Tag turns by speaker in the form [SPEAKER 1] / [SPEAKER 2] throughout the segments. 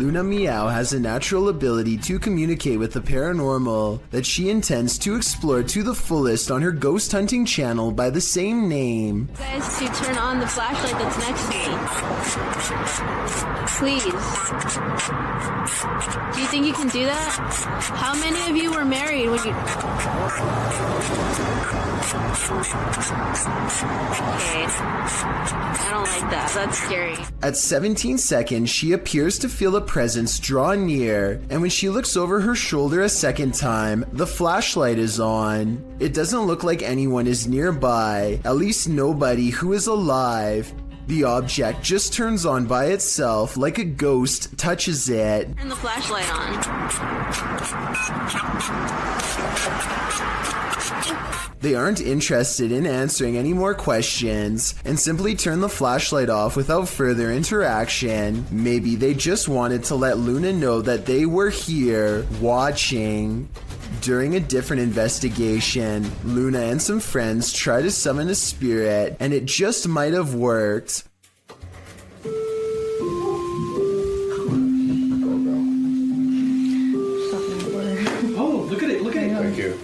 [SPEAKER 1] Luna Meow has a natural ability to communicate with the paranormal that she intends to explore to the fullest on her ghost hunting channel by the same name.
[SPEAKER 2] Guys, to turn on the flashlight that's next to me. Please. Do you think you can do that? How many of you were married when you... Okay. I don't like that. That's scary.
[SPEAKER 1] At 17 seconds, she appears to feel a presence draw near, and when she looks over her shoulder a second time, the flashlight is on. It doesn't look like anyone is nearby, at least nobody who is alive. The object just turns on by itself like a ghost touches it.
[SPEAKER 2] Turn the flashlight on.
[SPEAKER 1] They aren't interested in answering any more questions and simply turn the flashlight off without further interaction. Maybe they just wanted to let Luna know that they were here, watching. During a different investigation, Luna and some friends try to summon a spirit, and it just might have worked.
[SPEAKER 3] Oh, look at it, look at it.
[SPEAKER 4] Thank you.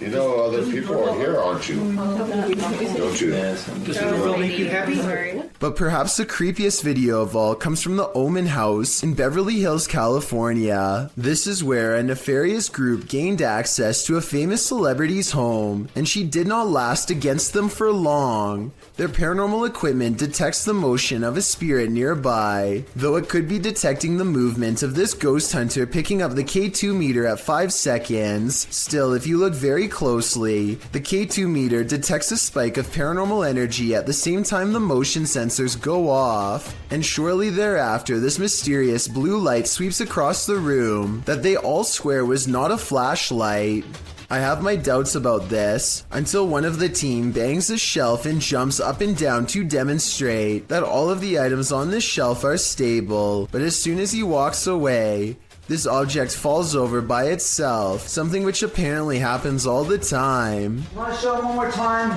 [SPEAKER 4] You know other people are here, aren't you? Don't you?
[SPEAKER 3] Does it will make you happy?
[SPEAKER 1] But perhaps the creepiest video of all comes from the Omen House in Beverly Hills, California. This is where a nefarious group gained access to a famous celebrity's home, and she did not last against them for long. Their paranormal equipment detects the motion of a spirit nearby, though it could be detecting the movement of this ghost hunter picking up the K2 meter at 5 seconds. Still, if you look very closely, the K2 meter detects a spike of paranormal energy at the same time the motion sensors go off, and shortly thereafter this mysterious blue light sweeps across the room that they all swear was not a flashlight. I have my doubts about this until one of the team bangs a shelf and jumps up and down to demonstrate that all of the items on this shelf are stable, but as soon as he walks away, this object falls over by itself, something which apparently happens all the time.
[SPEAKER 5] Want to show them one more time?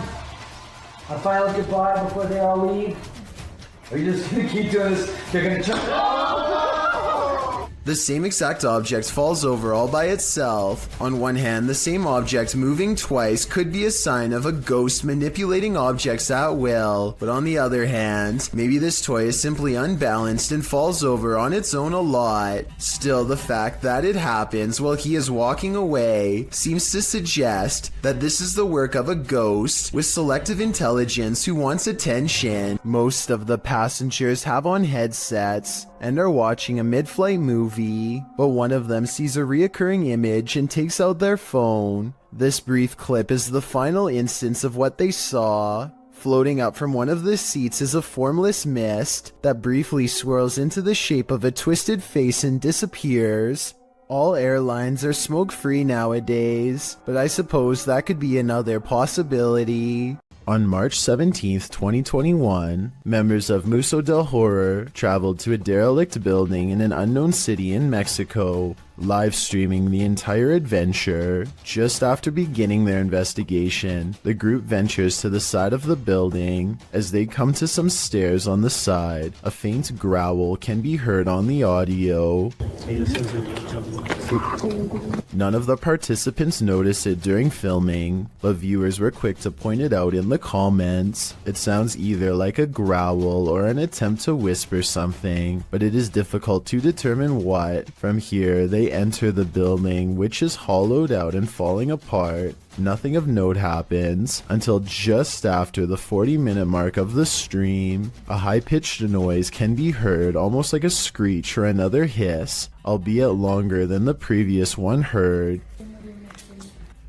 [SPEAKER 5] A final goodbye before they all leave? Or are you just gonna keep doing this? They're gonna jump.
[SPEAKER 1] The same exact object falls over all by itself. On one hand, the same object moving twice could be a sign of a ghost manipulating objects at will, but on the other hand, maybe this toy is simply unbalanced and falls over on its own a lot. Still, the fact that it happens while he is walking away seems to suggest that this is the work of a ghost with selective intelligence who wants attention. Most of the passengers have on headsets and are watching a mid-flight movie, but one of them sees a reoccurring image and takes out their phone. This brief clip is the final instance of what they saw. Floating up from one of the seats is a formless mist that briefly swirls into the shape of a twisted face and disappears. All airlines are smoke-free nowadays, but I suppose that could be another possibility. On March 17th, 2021, members of Museo del Horror traveled to a derelict building in an unknown city in Mexico, live streaming the entire adventure. Just after beginning their investigation, the group ventures to the side of the building. As they come to some stairs on the side, a faint growl can be heard on the audio. None of the participants noticed it during filming, but viewers were quick to point it out in the comments. It sounds either like a growl or an attempt to whisper something, but it is difficult to determine what. From here, they enter the building, which is hollowed out and falling apart. Nothing of note happens until just after the 40-minute mark of the stream. A high-pitched noise can be heard, almost like a screech or another hiss, albeit longer than the previous one heard.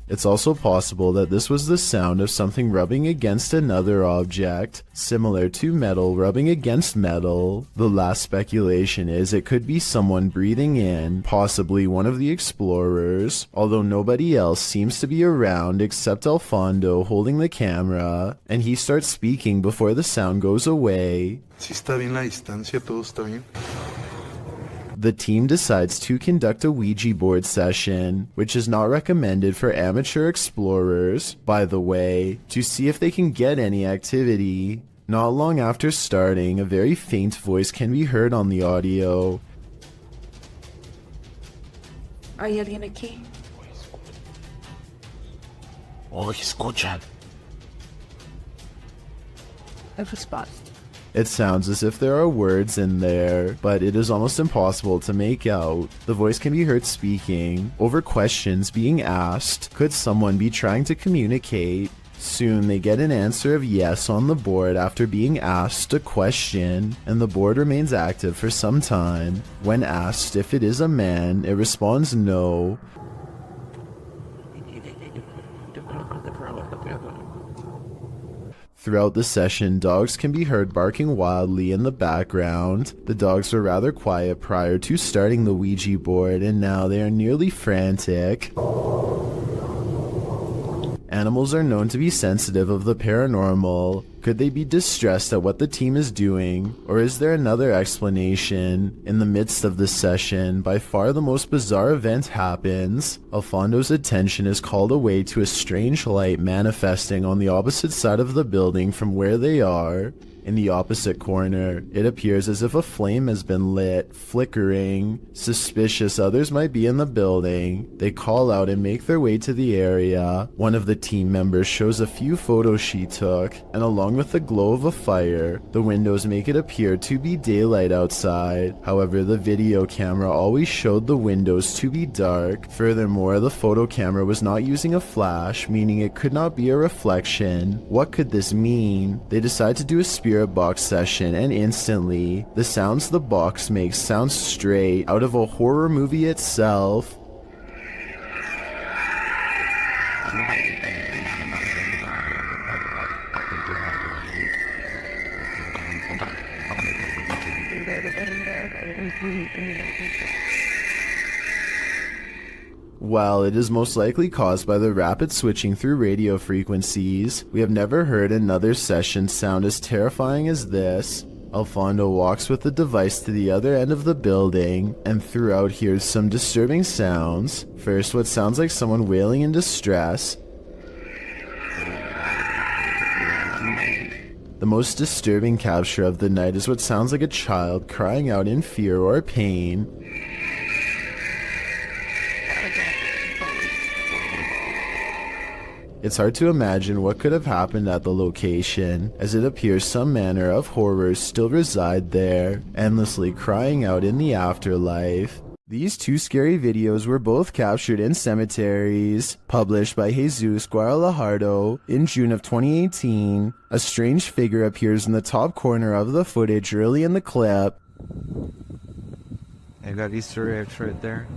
[SPEAKER 1] It's also possible that this was the sound of something rubbing against another object, similar to metal rubbing against metal. The last speculation is it could be someone breathing in, possibly one of the explorers, although nobody else seems to be around except Alfondo holding the camera, and he starts speaking before the sound goes away.
[SPEAKER 6] Si está bien la distancia, todo está bien.
[SPEAKER 1] The team decides to conduct a Ouija board session, which is not recommended for amateur explorers, by the way, to see if they can get any activity. Not long after starting, a very faint voice can be heard on the audio.
[SPEAKER 2] ¿Hay alguien aquí? A response.
[SPEAKER 1] It sounds as if there are words in there, but it is almost impossible to make out. The voice can be heard speaking over questions being asked. Could someone be trying to communicate? Soon they get an answer of yes on the board after being asked a question, and the board remains active for some time. When asked if it is a man, it responds no. Throughout the session, dogs can be heard barking wildly in the background. The dogs were rather quiet prior to starting the Ouija board, and now they are nearly frantic. Animals are known to be sensitive of the paranormal. Could they be distressed at what the team is doing? Or is there another explanation? In the midst of this session, by far the most bizarre event happens. Alfondo's attention is called away to a strange light manifesting on the opposite side of the building from where they are. In the opposite corner, it appears as if a flame has been lit, flickering. Suspicious others might be in the building. They call out and make their way to the area. One of the team members shows a few photos she took, and along with the glow of a fire, the windows make it appear to be daylight outside. However, the video camera always showed the windows to be dark. Furthermore, the photo camera was not using a flash, meaning it could not be a reflection. What could this mean? They decide to do a spirit box session, and instantly, the sounds the box makes sound straight out of a horror movie itself. While it is most likely caused by the rapid switching through radio frequencies, we have never heard another session sound as terrifying as this. Alfondo walks with the device to the other end of the building, and throughout hears some disturbing sounds. First, what sounds like someone wailing in distress. The most disturbing capture of the night is what sounds like a child crying out in fear or pain. It's hard to imagine what could have happened at the location, as it appears some manner of horrors still reside there, endlessly crying out in the afterlife. These two scary videos were both captured in cemeteries. Published by Jesus Guaralajardo in June of 2018, a strange figure appears in the top corner of the footage early in the clip.
[SPEAKER 5] I got Easter eggs right there.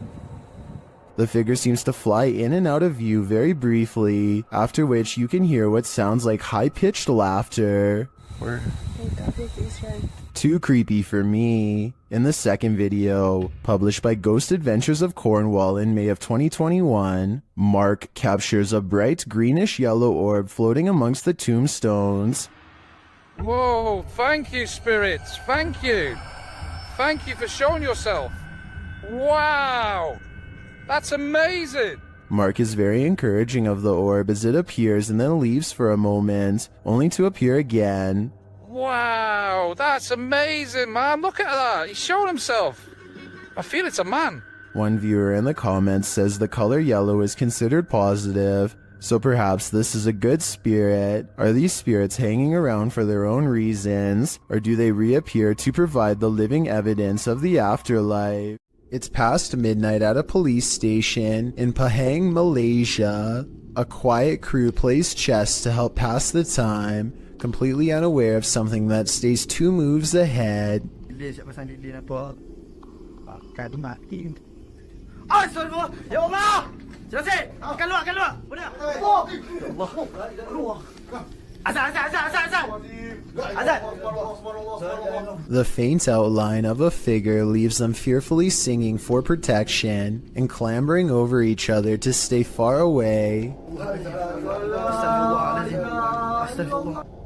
[SPEAKER 1] The figure seems to fly in and out of view very briefly, after which you can hear what sounds like high-pitched laughter.
[SPEAKER 5] Where?
[SPEAKER 1] Too creepy for me. In the second video, published by Ghost Adventures of Cornwall in May of 2021, Mark captures a bright greenish-yellow orb floating amongst the tombstones.
[SPEAKER 7] Whoa, thank you, spirits, thank you. Thank you for showing yourself. Wow, that's amazing.
[SPEAKER 1] Mark is very encouraging of the orb as it appears and then leaves for a moment, only to appear again.
[SPEAKER 7] Wow, that's amazing, man. Look at that. He's showing himself. I feel it's a man.
[SPEAKER 1] One viewer in the comments says the color yellow is considered positive, so perhaps this is a good spirit. Are these spirits hanging around for their own reasons, or do they reappear to provide the living evidence of the afterlife? It's past midnight at a police station in Pahang, Malaysia. A quiet crew plays chess to help pass the time, completely unaware of something that stays 2 moves ahead. The faint outline of a figure leaves them fearfully singing for protection and clambering over each other to stay far away.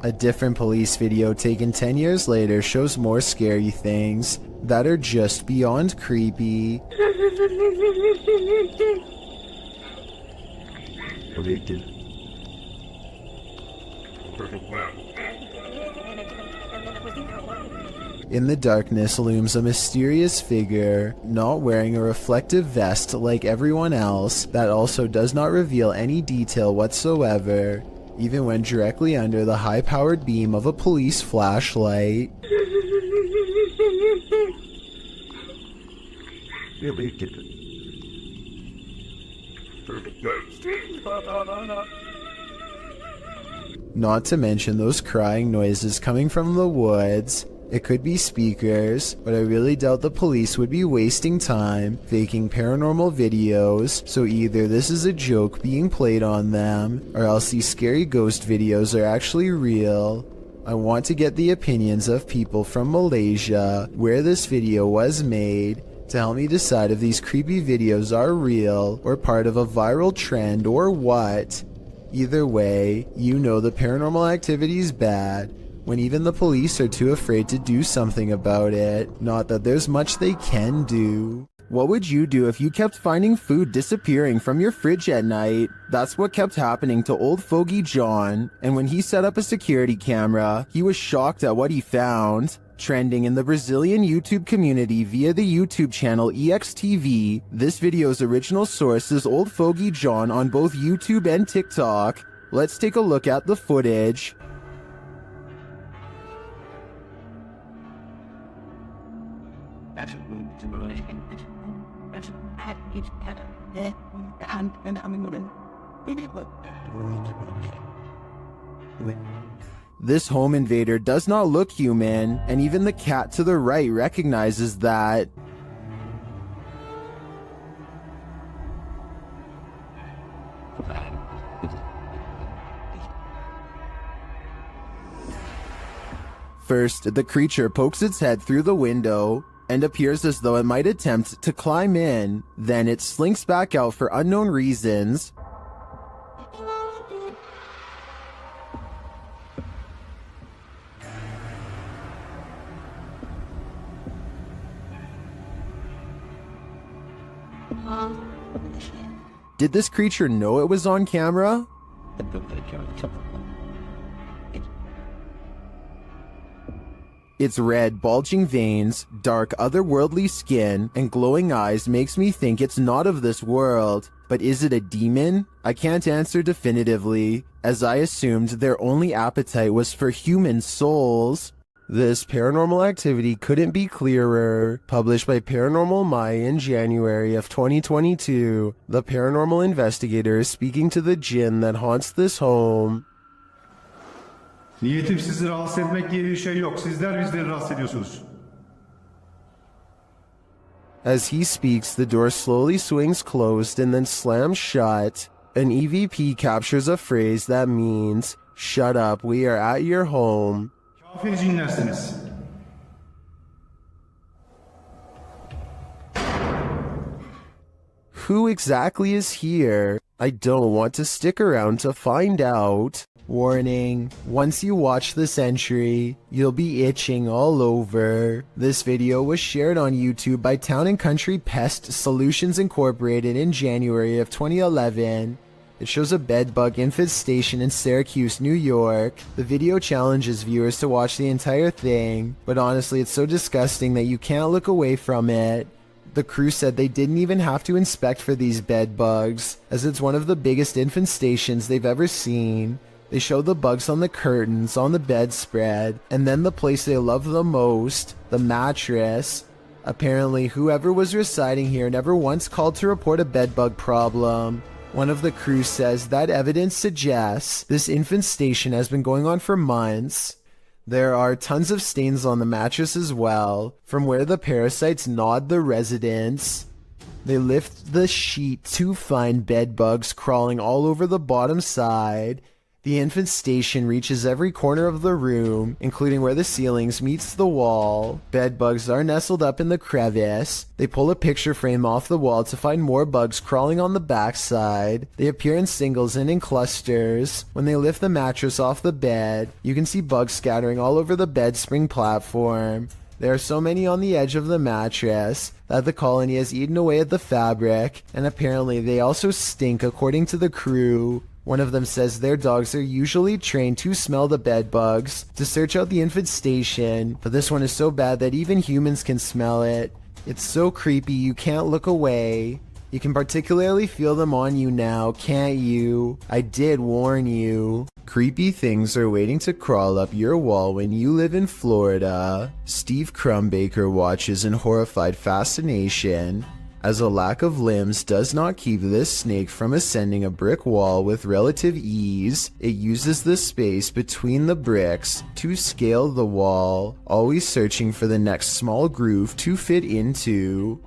[SPEAKER 1] A different police video taken 10 years later shows more scary things that are just beyond creepy. In the darkness looms a mysterious figure, not wearing a reflective vest like everyone else, that also does not reveal any detail whatsoever, even when directly under the high-powered beam of a police flashlight. Not to mention those crying noises coming from the woods. It could be speakers, but I really doubt the police would be wasting time faking paranormal videos, so either this is a joke being played on them, or else these scary ghost videos are actually real. I want to get the opinions of people from Malaysia, where this video was made, to help me decide if these creepy videos are real, or part of a viral trend, or what. Either way, you know the paranormal activity's bad, when even the police are too afraid to do something about it. Not that there's much they can do. What would you do if you kept finding food disappearing from your fridge at night? That's what kept happening to old fogey John, and when he set up a security camera, he was shocked at what he found. Trending in the Brazilian YouTube community via the YouTube channel EXTV, this video's original source is old fogey John on both YouTube and TikTok. Let's take a look at the footage. This home invader does not look human, and even the cat to the right recognizes that. First, the creature pokes its head through the window and appears as though it might attempt to climb in. Then it slinks back out for unknown reasons. Did this creature know it was on camera? Its red, bulging veins, dark, otherworldly skin, and glowing eyes makes me think it's not of this world. But is it a demon? I can't answer definitively, as I assumed their only appetite was for human souls. This paranormal activity couldn't be clearer. Published by Paranormal Maya in January of 2022, the paranormal investigator is speaking to the jinn that haunts this home.
[SPEAKER 8] Niyetim sizi rahatsız etmek diye bir şey yok. Sizler bizleri rahatsız ediyorsunuz.
[SPEAKER 1] As he speaks, the door slowly swings closed and then slams shut. An EVP captures a phrase that means, "Shut up, we are at your home."
[SPEAKER 8] Kafir cinlersiniz.
[SPEAKER 1] Who exactly is here? I don't want to stick around to find out. Warning, once you watch this entry, you'll be itching all over. This video was shared on YouTube by Town & Country Pest Solutions Incorporated in January of 2011. It shows a bedbug infestation in Syracuse, New York. The video challenges viewers to watch the entire thing, but honestly it's so disgusting that you can't look away from it. The crew said they didn't even have to inspect for these bedbugs, as it's one of the biggest infestations they've ever seen. They show the bugs on the curtains, on the bedspread, and then the place they love the most, the mattress. Apparently, whoever was residing here never once called to report a bedbug problem. One of the crew says that evidence suggests this infestation has been going on for months. There are tons of stains on the mattress as well, from where the parasites gnawed the residents. They lift the sheet to find bedbugs crawling all over the bottom side. The infestation reaches every corner of the room, including where the ceilings meets the wall. Bedbugs are nestled up in the crevice. They pull a picture frame off the wall to find more bugs crawling on the backside. They appear in singles and in clusters. When they lift the mattress off the bed, you can see bugs scattering all over the bed spring platform. There are so many on the edge of the mattress that the colony has eaten away at the fabric, and apparently they also stink according to the crew. One of them says their dogs are usually trained to smell the bed bugs, to search out the infestation, but this one is so bad that even humans can smell it. It's so creepy you can't look away. You can particularly feel them on you now, can't you? I did warn you. Creepy things are waiting to crawl up your wall when you live in Florida. Steve Crumbaker watches in horrified fascination as a lack of limbs does not keep this snake from ascending a brick wall with relative ease. It uses the space between the bricks to scale the wall, always searching for the next small groove to fit into.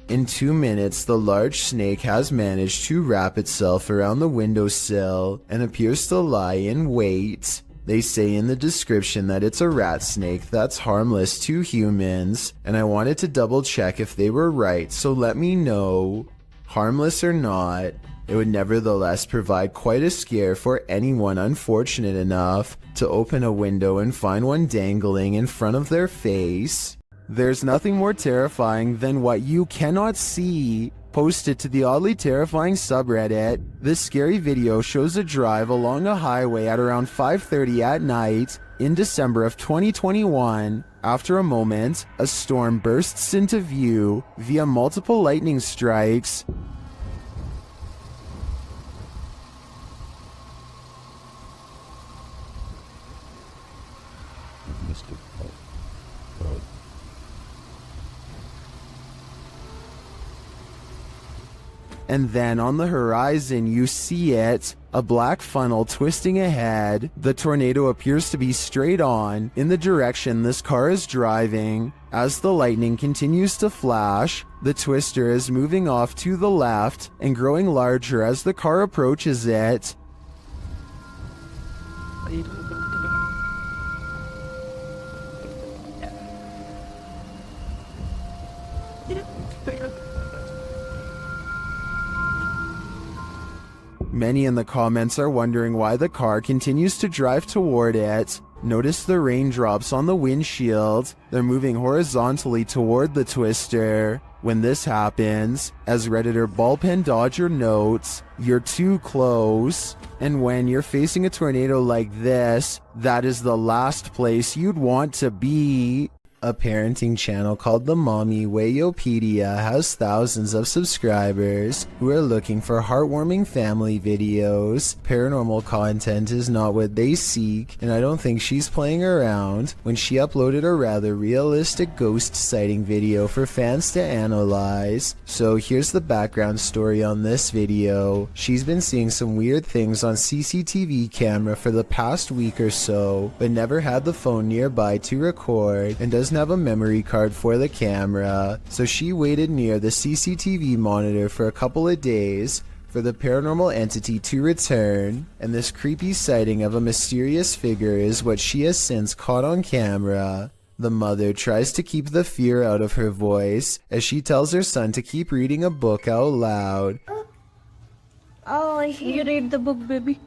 [SPEAKER 1] In 2 minutes, the large snake has managed to wrap itself around the windowsill and appears to lie in wait. They say in the description that it's a rat snake that's harmless to humans, and I wanted to double check if they were right, so let me know. Harmless or not, it would nevertheless provide quite a scare for anyone unfortunate enough to open a window and find one dangling in front of their face. There's nothing more terrifying than what you cannot see. Posted to the oddly terrifying subreddit, this scary video shows a drive along a highway at around 5:30 at night in December of 2021. After a moment, a storm bursts into view via multiple lightning strikes. And then on the horizon you see it, a black funnel twisting ahead. The tornado appears to be straight on in the direction this car is driving. As the lightning continues to flash, the twister is moving off to the left and growing larger as the car approaches it. Many in the comments are wondering why the car continues to drive toward it. Notice the raindrops on the windshield. They're moving horizontally toward the twister. When this happens, as Redditor Ballpen Dodger notes, you're too close. And when you're facing a tornado like this, that is the last place you'd want to be. A parenting channel called the Mommy Wayopedia has thousands of subscribers who are looking for heartwarming family videos. Paranormal content is not what they seek, and I don't think she's playing around when she uploaded a rather realistic ghost sighting video for fans to analyze. So here's the background story on this video. She's been seeing some weird things on CCTV camera for the past week or so, but never had the phone nearby to record and doesn't have a memory card for the camera, so she waited near the CCTV monitor for a couple of days for the paranormal entity to return, and this creepy sighting of a mysterious figure is what she has since caught on camera. The mother tries to keep the fear out of her voice as she tells her son to keep reading a book out loud.
[SPEAKER 2] Oh, you read the book, baby.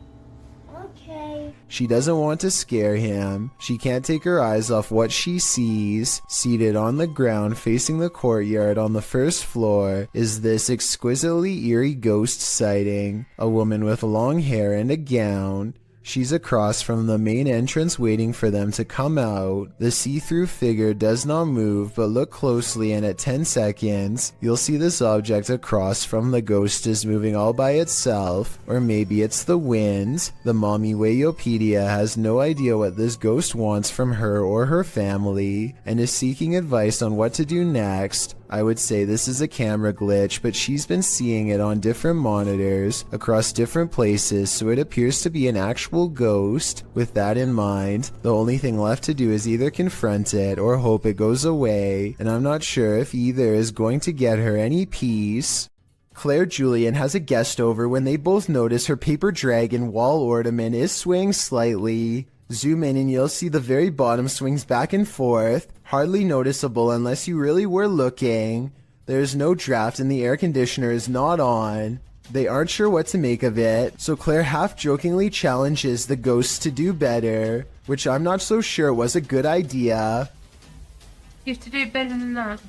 [SPEAKER 9] Okay.
[SPEAKER 1] She doesn't want to scare him. She can't take her eyes off what she sees. Seated on the ground facing the courtyard on the first floor is this exquisitely eerie ghost sighting. A woman with long hair and a gown. She's across from the main entrance waiting for them to come out. The see-through figure does not move, but look closely and at 10 seconds, you'll see this object across from the ghost is moving all by itself, or maybe it's the wind. The Mommy Wayopedia has no idea what this ghost wants from her or her family, and is seeking advice on what to do next. I would say this is a camera glitch, but she's been seeing it on different monitors across different places, so it appears to be an actual ghost. With that in mind, the only thing left to do is either confront it or hope it goes away, and I'm not sure if either is going to get her any peace. Claire Julian has a guest over when they both notice her paper dragon wall ornament is swaying slightly. Zoom in and you'll see the very bottom swings back and forth, hardly noticeable unless you really were looking. There's no draft and the air conditioner is not on. They aren't sure what to make of it, so Claire half-jokingly challenges the ghosts to do better, which I'm not so sure was a good idea.
[SPEAKER 9] You have to do better than that.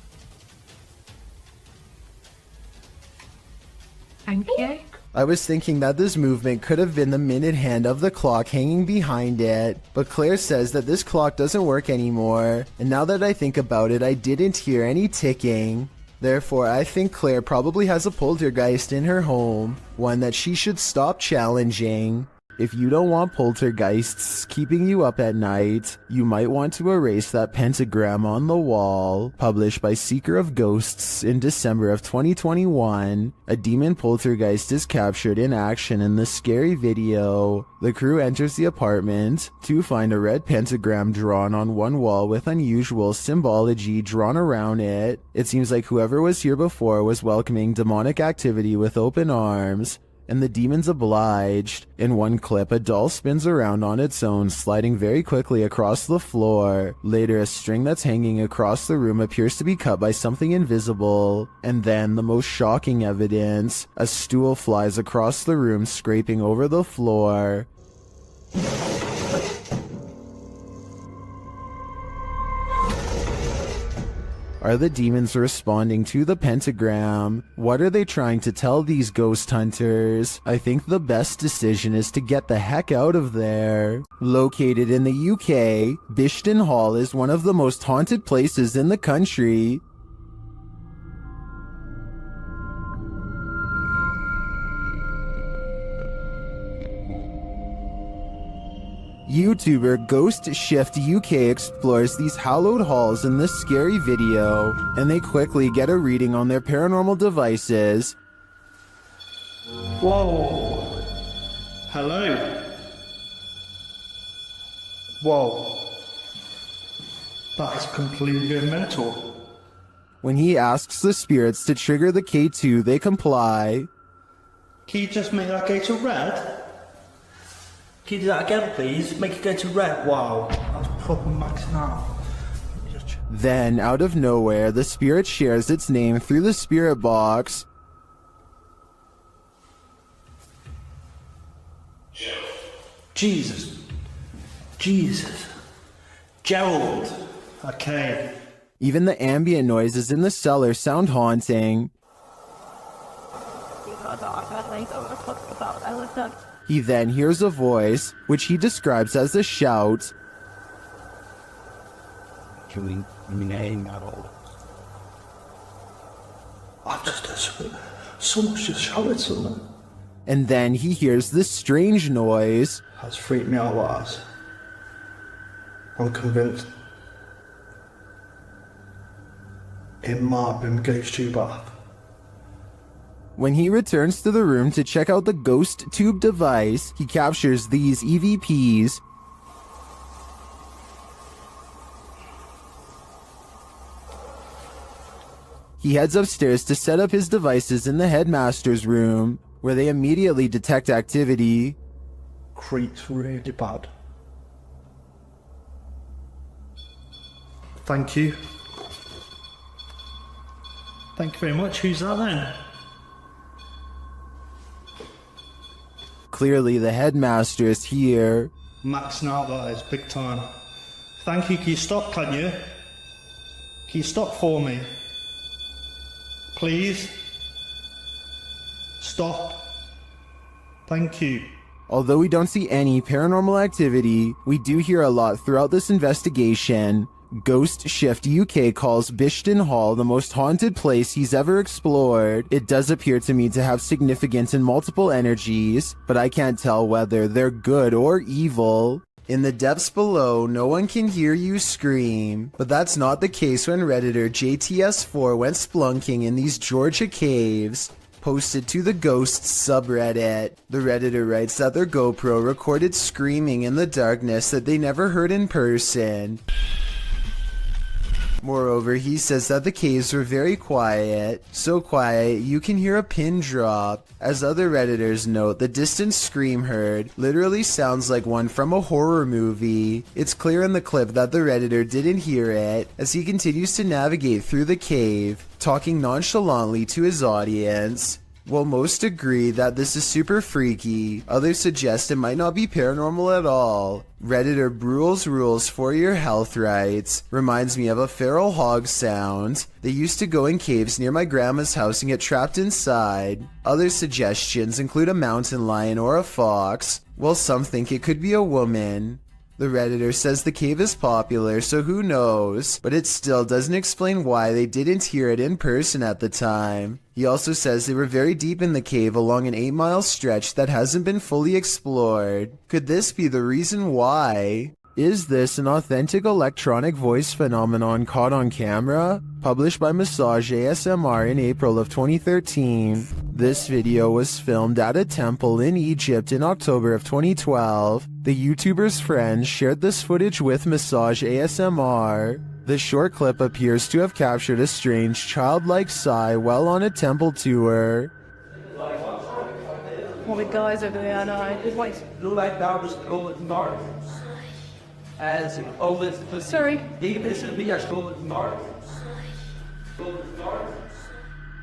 [SPEAKER 9] Thank you.
[SPEAKER 1] I was thinking that this movement could have been the minute hand of the clock hanging behind it, but Claire says that this clock doesn't work anymore, and now that I think about it, I didn't hear any ticking. Therefore, I think Claire probably has a poltergeist in her home, one that she should stop challenging. If you don't want poltergeists keeping you up at night, you might want to erase that pentagram on the wall. Published by Seeker of Ghosts in December of 2021, a demon poltergeist is captured in action in this scary video. The crew enters the apartment to find a red pentagram drawn on one wall with unusual symbology drawn around it. It seems like whoever was here before was welcoming demonic activity with open arms, and the demons obliged. In one clip, a doll spins around on its own, sliding very quickly across the floor. Later, a string that's hanging across the room appears to be cut by something invisible. And then, the most shocking evidence, a stool flies across the room, scraping over the floor. Are the demons responding to the pentagram? What are they trying to tell these ghost hunters? I think the best decision is to get the heck out of there. Located in the UK, Bishton Hall is one of the most haunted places in the country. YouTuber Ghost Shift UK explores these hallowed halls in this scary video, and they quickly get a reading on their paranormal devices.
[SPEAKER 8] Whoa. Hello. Whoa. That's completely mental.
[SPEAKER 1] When he asks the spirits to trigger the K2, they comply.
[SPEAKER 8] Can you just make that go to red? Can you do that again, please? Make it go to red. Wow. That's proper maxing out.
[SPEAKER 1] Then, out of nowhere, the spirit shares its name through the spirit box.
[SPEAKER 8] Jesus. Gerald. Okay.
[SPEAKER 1] Even the ambient noises in the cellar sound haunting. He then hears a voice, which he describes as a shout.
[SPEAKER 8] I've just heard someone's just shouted something.
[SPEAKER 1] And then he hears this strange noise.
[SPEAKER 8] That's freaked me out, lads. I'm convinced it might have been Ghost Tube bath.
[SPEAKER 1] When he returns to the room to check out the ghost tube device, he captures these EVPs. He heads upstairs to set up his devices in the headmaster's room, where they immediately detect activity.
[SPEAKER 8] Creeps really bad. Thank you. Thank you very much. Who's that then?
[SPEAKER 1] Clearly the headmaster is here.
[SPEAKER 8] Maxing out, that is big time. Thank you. Can you stop, can you? Can you stop for me? Please? Stop. Thank you.
[SPEAKER 1] Although we don't see any paranormal activity, we do hear a lot throughout this investigation. Ghost Shift UK calls Bishton Hall the most haunted place he's ever explored. It does appear to me to have significant and multiple energies, but I can't tell whether they're good or evil. In the depths below, no one can hear you scream, but that's not the case when Redditor JTS4 went splunking in these Georgia caves. Posted to the Ghosts subreddit. The Redditor writes that their GoPro recorded screaming in the darkness that they never heard in person. Moreover, he says that the caves were very quiet, so quiet you can hear a pin drop. As other Redditors note, the distant scream heard literally sounds like one from a horror movie. It's clear in the clip that the Redditor didn't hear it, as he continues to navigate through the cave, talking nonchalantly to his audience. While most agree that this is super freaky, others suggest it might not be paranormal at all. Redditor Brule's Rules for Your Health writes, reminds me of a feral hog sound. They used to go in caves near my grandma's house and get trapped inside. Other suggestions include a mountain lion or a fox, while some think it could be a woman. The Redditor says the cave is popular, so who knows, but it still doesn't explain why they didn't hear it in person at the time. He also says they were very deep in the cave along an 8-mile stretch that hasn't been fully explored. Could this be the reason why? Is this an authentic electronic voice phenomenon caught on camera? Published by Massage ASMR in April of 2013. This video was filmed at a temple in Egypt in October of 2012. The YouTuber's friends shared this footage with Massage ASMR. The short clip appears to have captured a strange childlike sigh while on a temple tour.
[SPEAKER 2] All the guys over there, I know. Just wait.
[SPEAKER 8] Like that was going north. As always,
[SPEAKER 2] Sorry.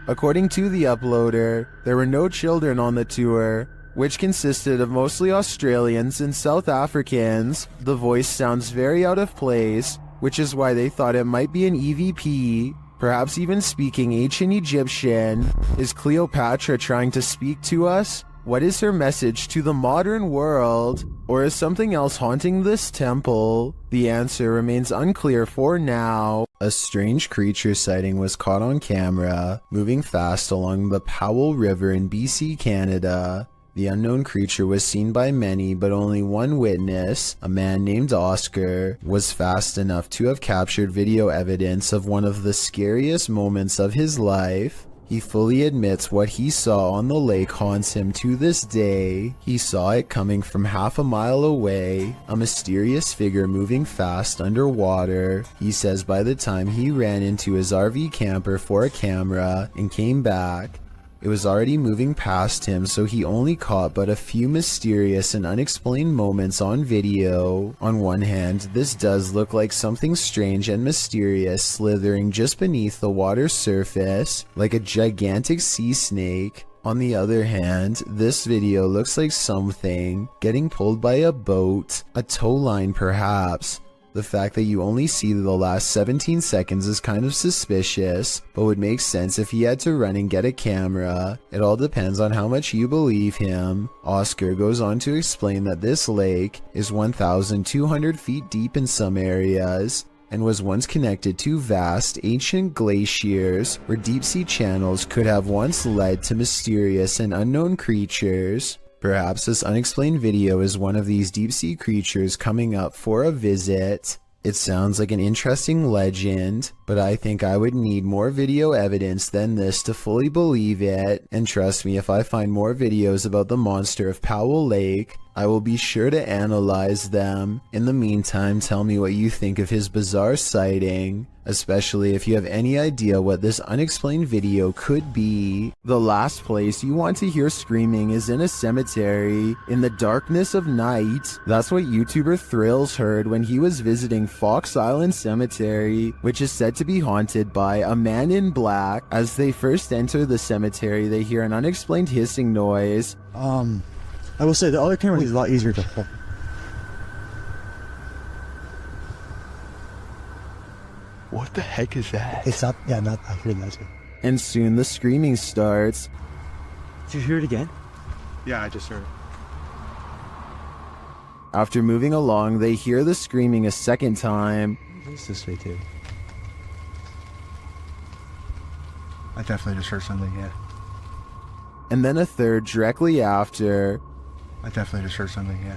[SPEAKER 1] According to the uploader, there were no children on the tour, which consisted of mostly Australians and South Africans. The voice sounds very out of place, which is why they thought it might be an EVP, perhaps even speaking ancient Egyptian. Is Cleopatra trying to speak to us? What is her message to the modern world? Or is something else haunting this temple? The answer remains unclear for now. A strange creature sighting was caught on camera, moving fast along the Powell River in BC, Canada. The unknown creature was seen by many, but only one witness, a man named Oscar, was fast enough to have captured video evidence of one of the scariest moments of his life. He fully admits what he saw on the lake haunts him to this day. He saw it coming from half a mile away, a mysterious figure moving fast underwater. He says by the time he ran into his RV camper for a camera and came back, it was already moving past him, so he only caught but a few mysterious and unexplained moments on video. On one hand, this does look like something strange and mysterious slithering just beneath the water's surface, like a gigantic sea snake. On the other hand, this video looks like something getting pulled by a boat, a tow line perhaps. The fact that you only see the last 17 seconds is kind of suspicious, but would make sense if he had to run and get a camera. It all depends on how much you believe him. Oscar goes on to explain that this lake is 1,200 feet deep in some areas, and was once connected to vast ancient glaciers where deep-sea channels could have once led to mysterious and unknown creatures. Perhaps this unexplained video is one of these deep-sea creatures coming up for a visit. It sounds like an interesting legend, but I think I would need more video evidence than this to fully believe it. And trust me, if I find more videos about the monster of Powell Lake, I will be sure to analyze them. In the meantime, tell me what you think of his bizarre sighting, especially if you have any idea what this unexplained video could be. The last place you want to hear screaming is in a cemetery, in the darkness of night. That's what YouTuber Thrills heard when he was visiting Fox Island Cemetery, which is said to be haunted by a man in black. As they first enter the cemetery, they hear an unexplained hissing noise.
[SPEAKER 10] I will say the other camera is a lot easier to hold.
[SPEAKER 6] What the heck is that?
[SPEAKER 10] It's not, yeah, not, I heard that too.
[SPEAKER 1] And soon the screaming starts.
[SPEAKER 10] Did you hear it again?
[SPEAKER 6] Yeah, I just heard it.
[SPEAKER 1] After moving along, they hear the screaming a second time.
[SPEAKER 10] It's this way too.
[SPEAKER 6] I definitely just heard something, yeah.
[SPEAKER 1] And then a third directly after.
[SPEAKER 6] I definitely just heard something, yeah.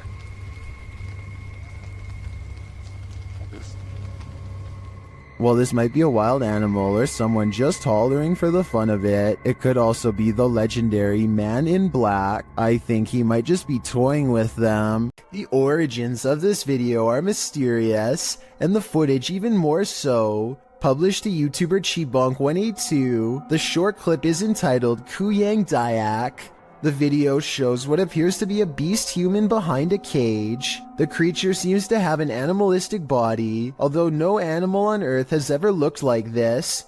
[SPEAKER 1] While this might be a wild animal or someone just hollering for the fun of it, it could also be the legendary man in black. I think he might just be toying with them. The origins of this video are mysterious, and the footage even more so. Published to YouTuber Chibonk182, the short clip is entitled Kuyang Dayak. The video shows what appears to be a beast human behind a cage. The creature seems to have an animalistic body, although no animal on Earth has ever looked like this.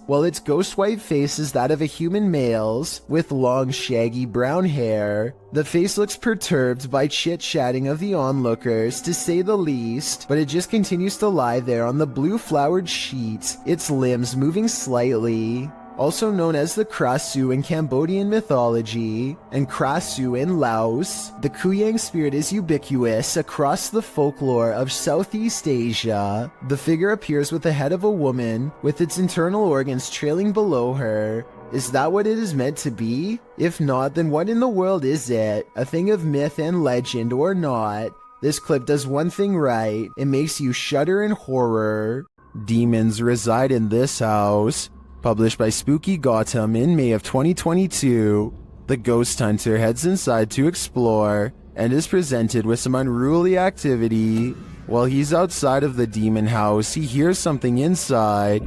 [SPEAKER 1] While its ghost white face is that of a human male's, with long shaggy brown hair. The face looks perturbed by chit-chatting of the onlookers, to say the least, but it just continues to lie there on the blue flowered sheet, its limbs moving slightly. Also known as the Krasu in Cambodian mythology, and Krasu in Laos, the Kuyang spirit is ubiquitous across the folklore of Southeast Asia. The figure appears with the head of a woman, with its internal organs trailing below her. Is that what it is meant to be? If not, then what in the world is it? A thing of myth and legend or not? This clip does one thing right, it makes you shudder in horror. Demons reside in this house. Published by Spooky Gotham in May of 2022, the ghost hunter heads inside to explore and is presented with some unruly activity. While he's outside of the demon house, he hears something inside.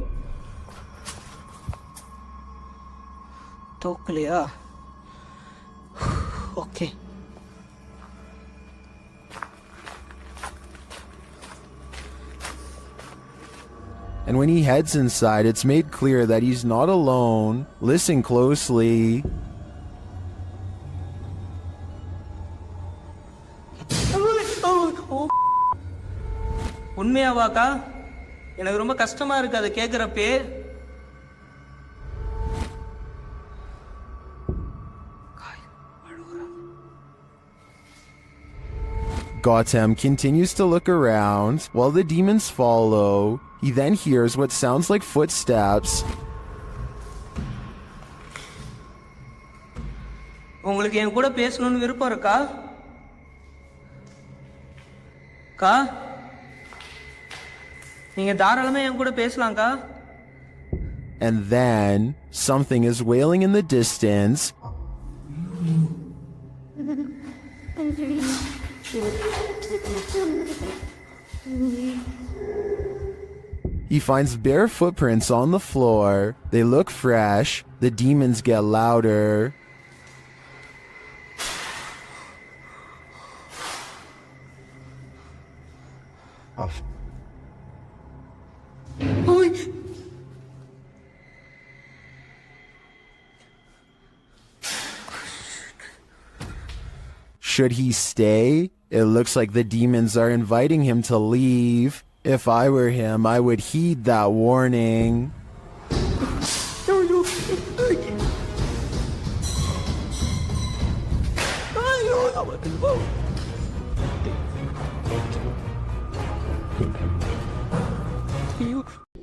[SPEAKER 2] Okay.
[SPEAKER 1] And when he heads inside, it's made clear that he's not alone. Listen closely.
[SPEAKER 3] உண்மையாவாக்கா எனக்கு ரொம்ப கஷ்டமா இருக்கு அதை கேக்குறப்பே.
[SPEAKER 1] Gotham continues to look around while the demons follow. He then hears what sounds like footsteps.
[SPEAKER 3] உங்களுக்கு என் கூட பேசணும்னு விருப்பம் இருக்கா? கா நீங்க தாராளமா என் கூட பேசலாம்க்கா.
[SPEAKER 1] And then something is wailing in the distance. He finds bare footprints on the floor. They look fresh. The demons get louder. Should he stay? It looks like the demons are inviting him to leave. If I were him, I would heed that warning.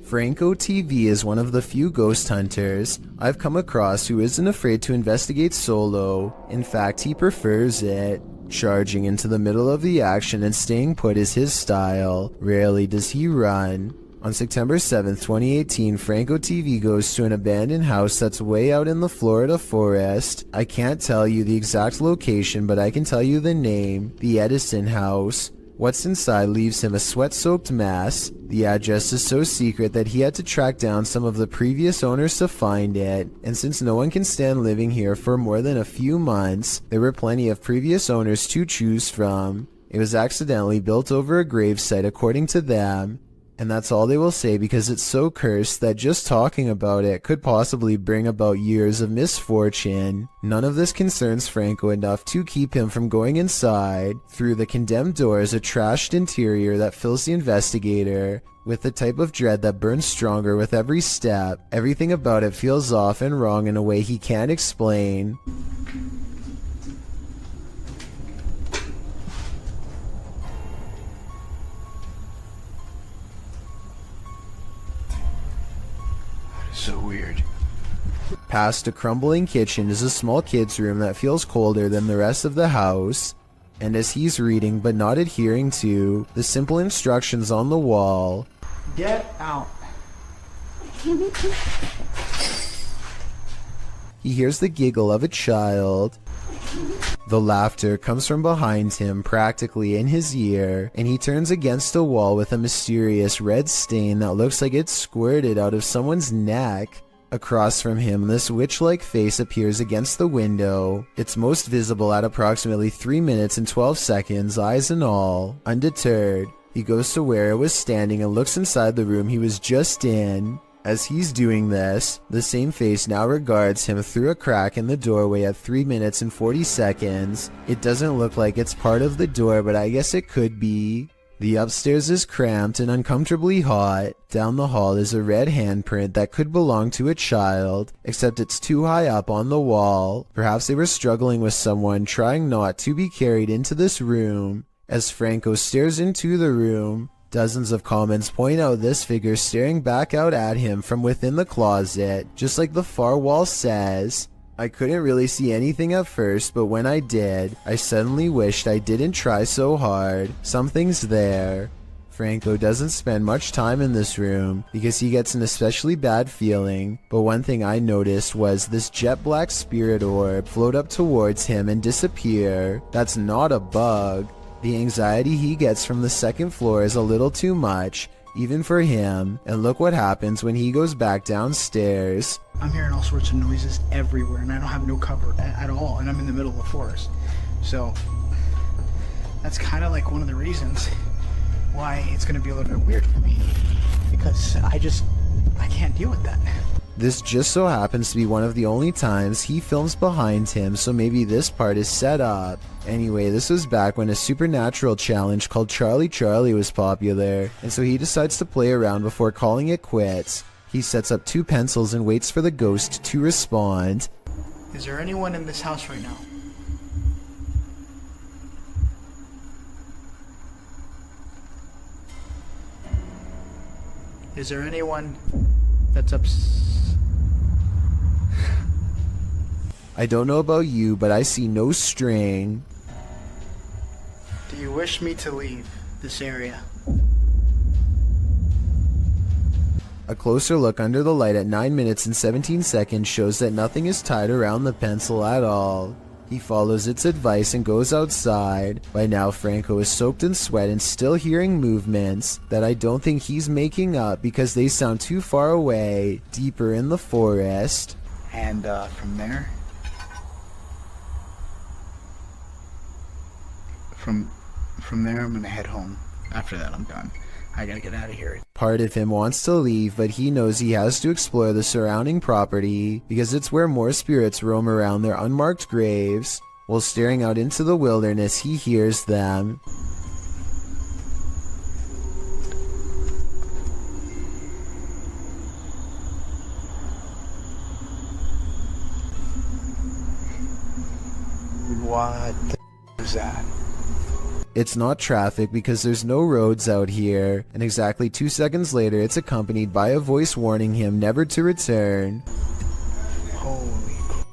[SPEAKER 1] Franco TV is one of the few ghost hunters I've come across who isn't afraid to investigate solo. In fact, he prefers it. Charging into the middle of the action and staying put is his style. Rarely does he run. On September 7th, 2018, Franco TV goes to an abandoned house that's way out in the Florida forest. I can't tell you the exact location, but I can tell you the name, the Edison House. What's inside leaves him a sweat-soaked mess. The address is so secret that he had to track down some of the previous owners to find it, and since no one can stand living here for more than a few months, there were plenty of previous owners to choose from. It was accidentally built over a gravesite according to them, and that's all they will say because it's so cursed that just talking about it could possibly bring about years of misfortune. None of this concerns Franco enough to keep him from going inside. Through the condemned door is a trashed interior that fills the investigator with the type of dread that burns stronger with every step. Everything about it feels off and wrong in a way he can't explain.
[SPEAKER 6] So weird.
[SPEAKER 1] Past a crumbling kitchen is a small kid's room that feels colder than the rest of the house. And as he's reading but not adhering to the simple instructions on the wall,
[SPEAKER 3] Get out.
[SPEAKER 1] he hears the giggle of a child. The laughter comes from behind him, practically in his ear, and he turns against a wall with a mysterious red stain that looks like it's squirted out of someone's neck. Across from him, this witch-like face appears against the window. It's most visible at approximately 3 minutes and 12 seconds, eyes and all. Undeterred, he goes to where it was standing and looks inside the room he was just in. As he's doing this, the same face now regards him through a crack in the doorway at 3 minutes and 40 seconds. It doesn't look like it's part of the door, but I guess it could be. The upstairs is cramped and uncomfortably hot. Down the hall is a red handprint that could belong to a child, except it's too high up on the wall. Perhaps they were struggling with someone, trying not to be carried into this room. As Franco stares into the room, dozens of comments point out this figure staring back out at him from within the closet, just like the far wall says. I couldn't really see anything at first, but when I did, I suddenly wished I didn't try so hard. Something's there. Franco doesn't spend much time in this room because he gets an especially bad feeling, but one thing I noticed was this jet black spirit orb float up towards him and disappear. That's not a bug. The anxiety he gets from the second floor is a little too much, even for him, and look what happens when he goes back downstairs.
[SPEAKER 11] I'm hearing all sorts of noises everywhere and I don't have no cover at all, and I'm in the middle of the forest. So that's kind of like one of the reasons why it's going to be a little bit weird for me, because I can't deal with that.
[SPEAKER 1] This just so happens to be one of the only times he films behind him, so maybe this part is set up. Anyway, this was back when a supernatural challenge called Charlie Charlie was popular, and so he decides to play around before calling it quits. He sets up 2 pencils and waits for the ghost to respond.
[SPEAKER 11] Is there anyone in this house right now? Is there anyone that's
[SPEAKER 1] I don't know about you, but I see no string.
[SPEAKER 11] Do you wish me to leave this area?
[SPEAKER 1] A closer look under the light at 9 minutes and 17 seconds shows that nothing is tied around the pencil at all. He follows its advice and goes outside. By now, Franco is soaked in sweat and still hearing movements that I don't think he's making up because they sound too far away, deeper in the forest.
[SPEAKER 11] And from there, from there, I'm gonna head home. After that, I'm done. I gotta get out of here.
[SPEAKER 1] Part of him wants to leave, but he knows he has to explore the surrounding property because it's where more spirits roam around their unmarked graves. While staring out into the wilderness, he hears them.
[SPEAKER 11] What the is that?
[SPEAKER 1] It's not traffic because there's no roads out here, and exactly 2 seconds later it's accompanied by a voice warning him never to return.
[SPEAKER 11] Holy crap.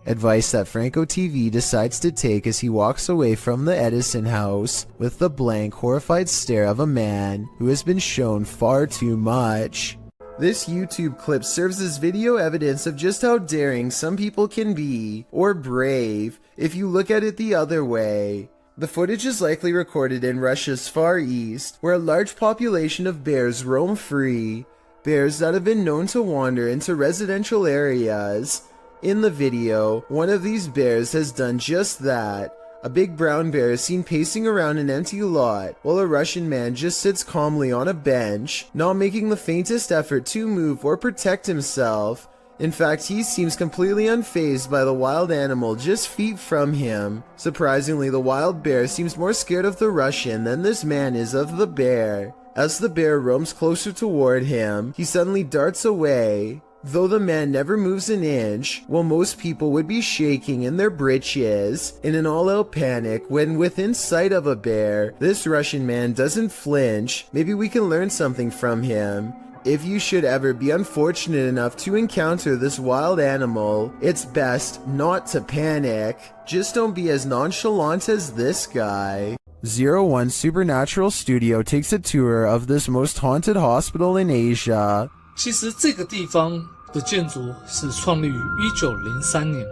[SPEAKER 1] Advice that Franco TV decides to take as he walks away from the Edison house with the blank, horrified stare of a man who has been shown far too much. This YouTube clip serves as video evidence of just how daring some people can be, or brave, if you look at it the other way. The footage is likely recorded in Russia's Far East, where a large population of bears roam free, bears that have been known to wander into residential areas. In the video, one of these bears has done just that. A big brown bear is seen pacing around an empty lot, while a Russian man just sits calmly on a bench, not making the faintest effort to move or protect himself. In fact, he seems completely unfazed by the wild animal just feet from him. Surprisingly, the wild bear seems more scared of the Russian than this man is of the bear. As the bear roams closer toward him, he suddenly darts away. Though the man never moves an inch, while most people would be shaking in their britches in an all-out panic when within sight of a bear, this Russian man doesn't flinch. Maybe we can learn something from him. If you should ever be unfortunate enough to encounter this wild animal, it's best not to panic. Just don't be as nonchalant as this guy. 01 Supernatural Studio takes a tour of this most haunted hospital in Asia.
[SPEAKER 12] 其实这个地方的建筑是创立于1903年，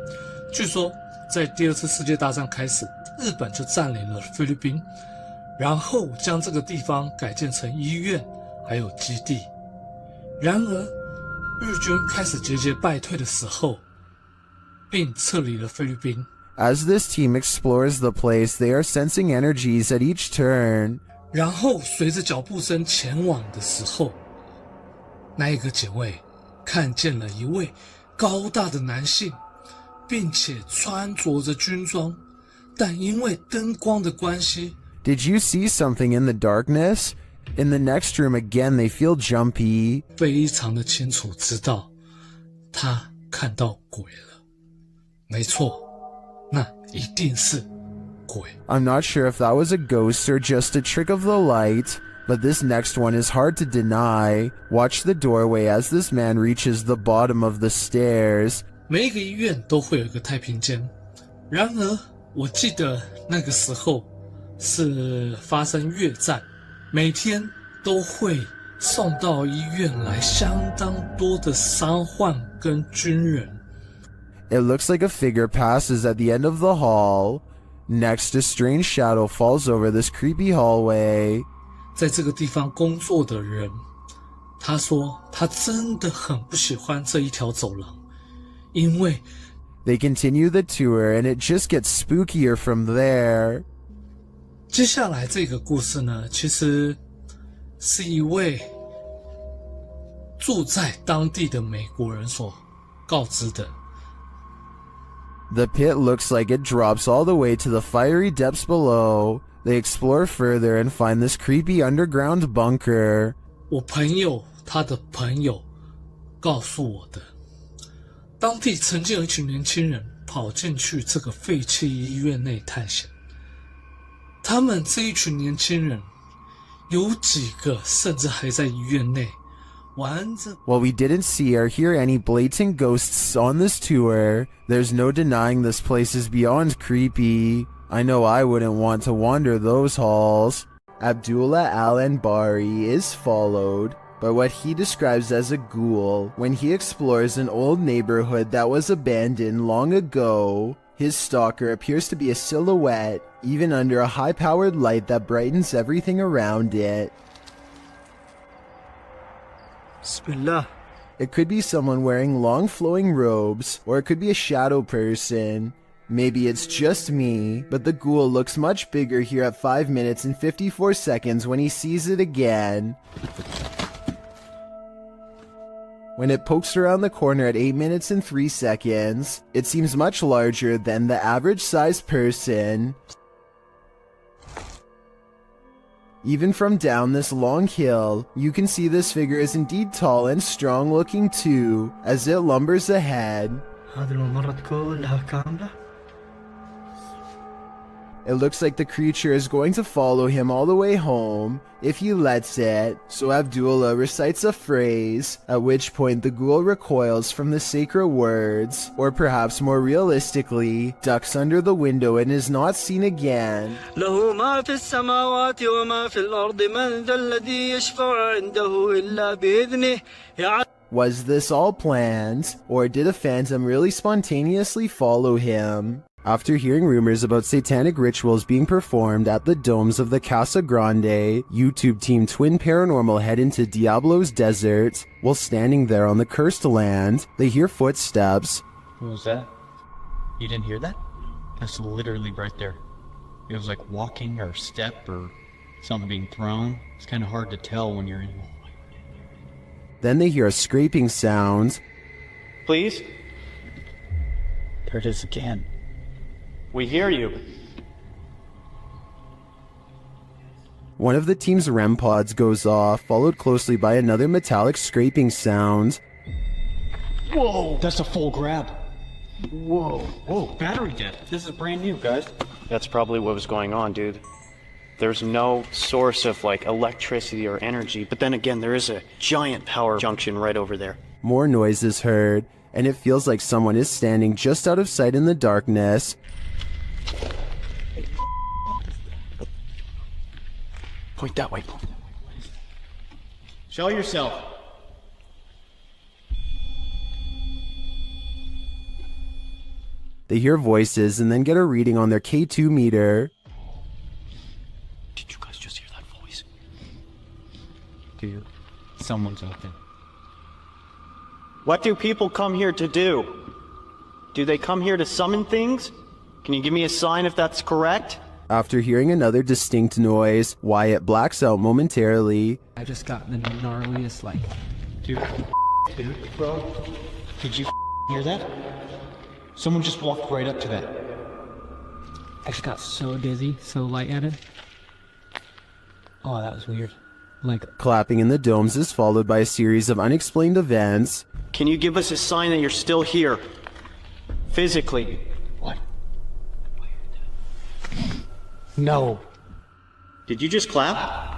[SPEAKER 12] 据说在第2次世界大战开始，日本就占领了菲律宾，然后将这个地方改建成医院还有基地。然而日军开始节节败退的时候，并撤离了菲律宾。
[SPEAKER 1] As this team explores the place, they are sensing energies at each turn.
[SPEAKER 12] 然后随着脚步声前往的时候，那一个警卫看见了一位高大的男性，并且穿着着军装，但因为灯光的关系
[SPEAKER 1] Did you see something in the darkness? In the next room again, they feel jumpy.
[SPEAKER 12] 非常的清楚知道他看到鬼了。没错，那一定是鬼。
[SPEAKER 1] I'm not sure if that was a ghost or just a trick of the light, but this next one is hard to deny. Watch the doorway as this man reaches the bottom of the stairs.
[SPEAKER 12] 每一个医院都会有一个太平间，然而我记得那个时候是发生越战，每天都会送到医院来相当多的伤患跟军人。
[SPEAKER 1] It looks like a figure passes at the end of the hall. Next, a strange shadow falls over this creepy hallway.
[SPEAKER 12] 在这个地方工作的人，他说他真的很不喜欢这一条走廊，因为
[SPEAKER 1] They continue the tour and it just gets spookier from there.
[SPEAKER 12] 接下来这个故事呢，其实是一位住在当地的美国人所告知的。
[SPEAKER 1] The pit looks like it drops all the way to the fiery depths below. They explore further and find this creepy underground bunker.
[SPEAKER 12] 我朋友他的朋友告诉我的，当地曾经有一群年轻人跑进去这个废弃医院内探险。他们这一群年轻人，有几个甚至还在医院内玩着。
[SPEAKER 1] While we didn't see or hear any blatant ghosts on this tour, there's no denying this place is beyond creepy. I know I wouldn't want to wander those halls. Abdullah Al-Anbari is followed by what he describes as a ghoul when he explores an old neighborhood that was abandoned long ago. His stalker appears to be a silhouette, even under a high-powered light that brightens everything around it.
[SPEAKER 8] Bismillah.
[SPEAKER 1] It could be someone wearing long flowing robes, or it could be a shadow person. Maybe it's just me, but the ghoul looks much bigger here at 5 minutes and 54 seconds when he sees it again. When it pokes around the corner at 8 minutes and 3 seconds, it seems much larger than the average sized person. Even from down this long hill, you can see this figure is indeed tall and strong looking too, as it lumbers ahead. It looks like the creature is going to follow him all the way home, if he lets it, so Abdullah recites a phrase, at which point the ghoul recoils from the sacred words, or perhaps more realistically, ducks under the window and is not seen again. Was this all planned, or did a phantom really spontaneously follow him? After hearing rumors about satanic rituals being performed at the domes of the Casa Grande, YouTube team Twin Paranormal head into Diablo's desert. While standing there on the cursed land, they hear footsteps.
[SPEAKER 13] What was that? You didn't hear that? That's literally right there. It was like walking or step or something being thrown. It's kind of hard to tell when you're in.
[SPEAKER 1] Then they hear a scraping sound.
[SPEAKER 13] Please? There it is again. We hear you.
[SPEAKER 1] One of the team's REM pods goes off, followed closely by another metallic scraping sound.
[SPEAKER 13] Whoa! That's a full grab. Whoa. Whoa, battery dead. This is brand new, guys.
[SPEAKER 14] That's probably what was going on, dude. There's no source of, like, electricity or energy, but then again, there is a giant power junction right over there.
[SPEAKER 1] More noise is heard, and it feels like someone is standing just out of sight in the darkness.
[SPEAKER 14] Point that way.
[SPEAKER 13] Show yourself.
[SPEAKER 1] They hear voices and then get a reading on their K2 meter.
[SPEAKER 14] Did you guys just hear that voice?
[SPEAKER 13] Dude, someone's out there.
[SPEAKER 14] What do people come here to do? Do they come here to summon things? Can you give me a sign if that's correct?
[SPEAKER 1] After hearing another distinct noise, Wyatt blacks out momentarily.
[SPEAKER 15] I just got the gnarliest, like...
[SPEAKER 13] Dude, bro, did you hear that? Someone just walked right up to that.
[SPEAKER 15] I just got so dizzy, so lightheaded. Oh, that was weird. Like...
[SPEAKER 1] Clapping in the domes is followed by a series of unexplained events.
[SPEAKER 14] Can you give us a sign that you're still here? Physically.
[SPEAKER 13] What? No.
[SPEAKER 14] Did you just clap?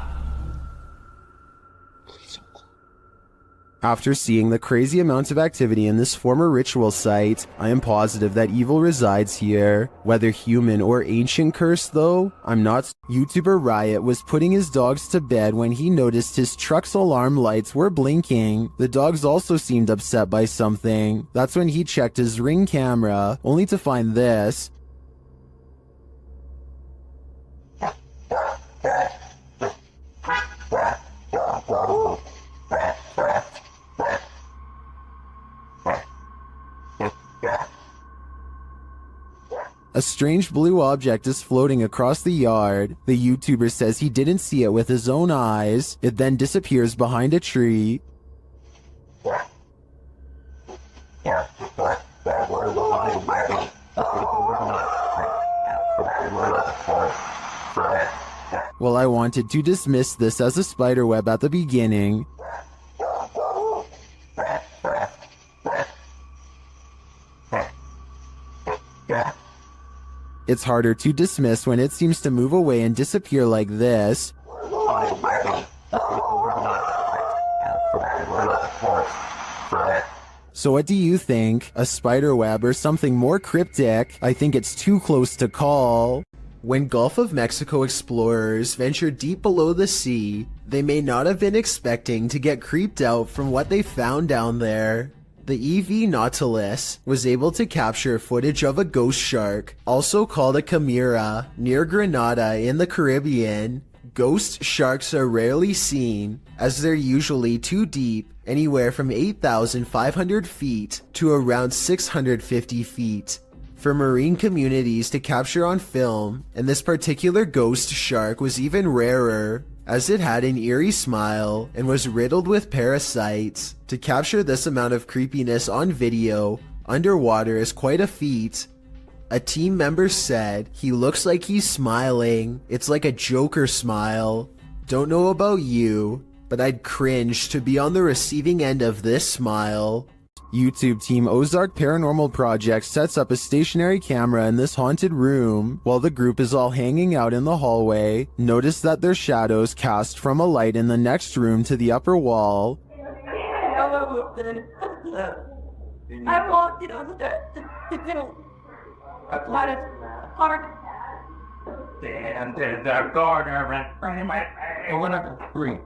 [SPEAKER 1] After seeing the crazy amount of activity in this former ritual site, I am positive that evil resides here. Whether human or ancient curse though, I'm not. YouTuber Riot was putting his dogs to bed when he noticed his truck's alarm lights were blinking. The dogs also seemed upset by something. That's when he checked his Ring camera, only to find this. A strange blue object is floating across the yard. The YouTuber says he didn't see it with his own eyes. It then disappears behind a tree. Well, I wanted to dismiss this as a spiderweb at the beginning. It's harder to dismiss when it seems to move away and disappear like this. So what do you think? A spiderweb or something more cryptic? I think it's too close to call. When Gulf of Mexico explorers ventured deep below the sea, they may not have been expecting to get creeped out from what they found down there. The EV Nautilus was able to capture footage of a ghost shark, also called a chimera, near Grenada in the Caribbean. Ghost sharks are rarely seen, as they're usually too deep, anywhere from 8,500 feet to around 650 feet. For marine communities to capture on film, and this particular ghost shark was even rarer, as it had an eerie smile and was riddled with parasites. To capture this amount of creepiness on video, underwater is quite a feat. A team member said, "He looks like he's smiling. It's like a Joker smile. Don't know about you, but I'd cringe to be on the receiving end of this smile." YouTube team Ozark Paranormal Project sets up a stationary camera in this haunted room. While the group is all hanging out in the hallway, notice that their shadows cast from a light in the next room to the upper wall.
[SPEAKER 2] I walked it on the park.
[SPEAKER 5] And there's a corner in my ring.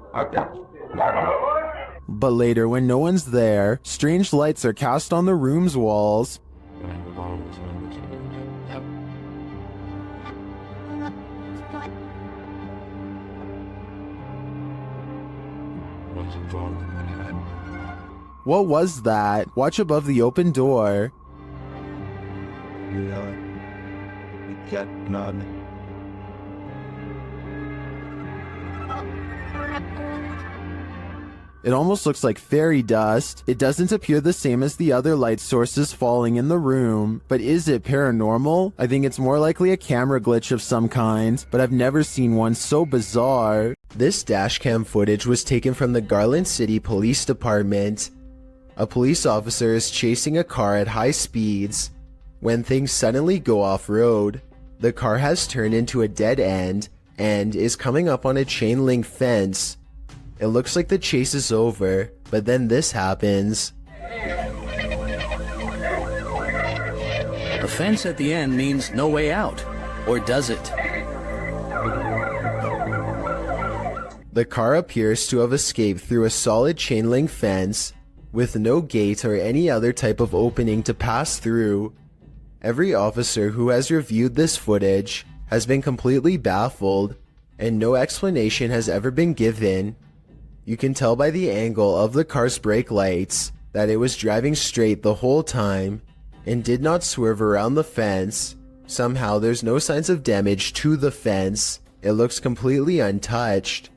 [SPEAKER 1] But later, when no one's there, strange lights are cast on the room's walls. What was that? Watch above the open door. It almost looks like fairy dust. It doesn't appear the same as the other light sources falling in the room. But is it paranormal? I think it's more likely a camera glitch of some kind, but I've never seen one so bizarre. This dashcam footage was taken from the Garland City Police Department. A police officer is chasing a car at high speeds when things suddenly go off-road. The car has turned into a dead end and is coming up on a chain link fence. It looks like the chase is over, but then this happens.
[SPEAKER 16] A fence at the end means no way out, or does it?
[SPEAKER 1] The car appears to have escaped through a solid chain link fence, with no gate or any other type of opening to pass through. Every officer who has reviewed this footage has been completely baffled, and no explanation has ever been given. You can tell by the angle of the car's brake lights that it was driving straight the whole time and did not swerve around the fence. Somehow there's no signs of damage to the fence. It looks completely untouched.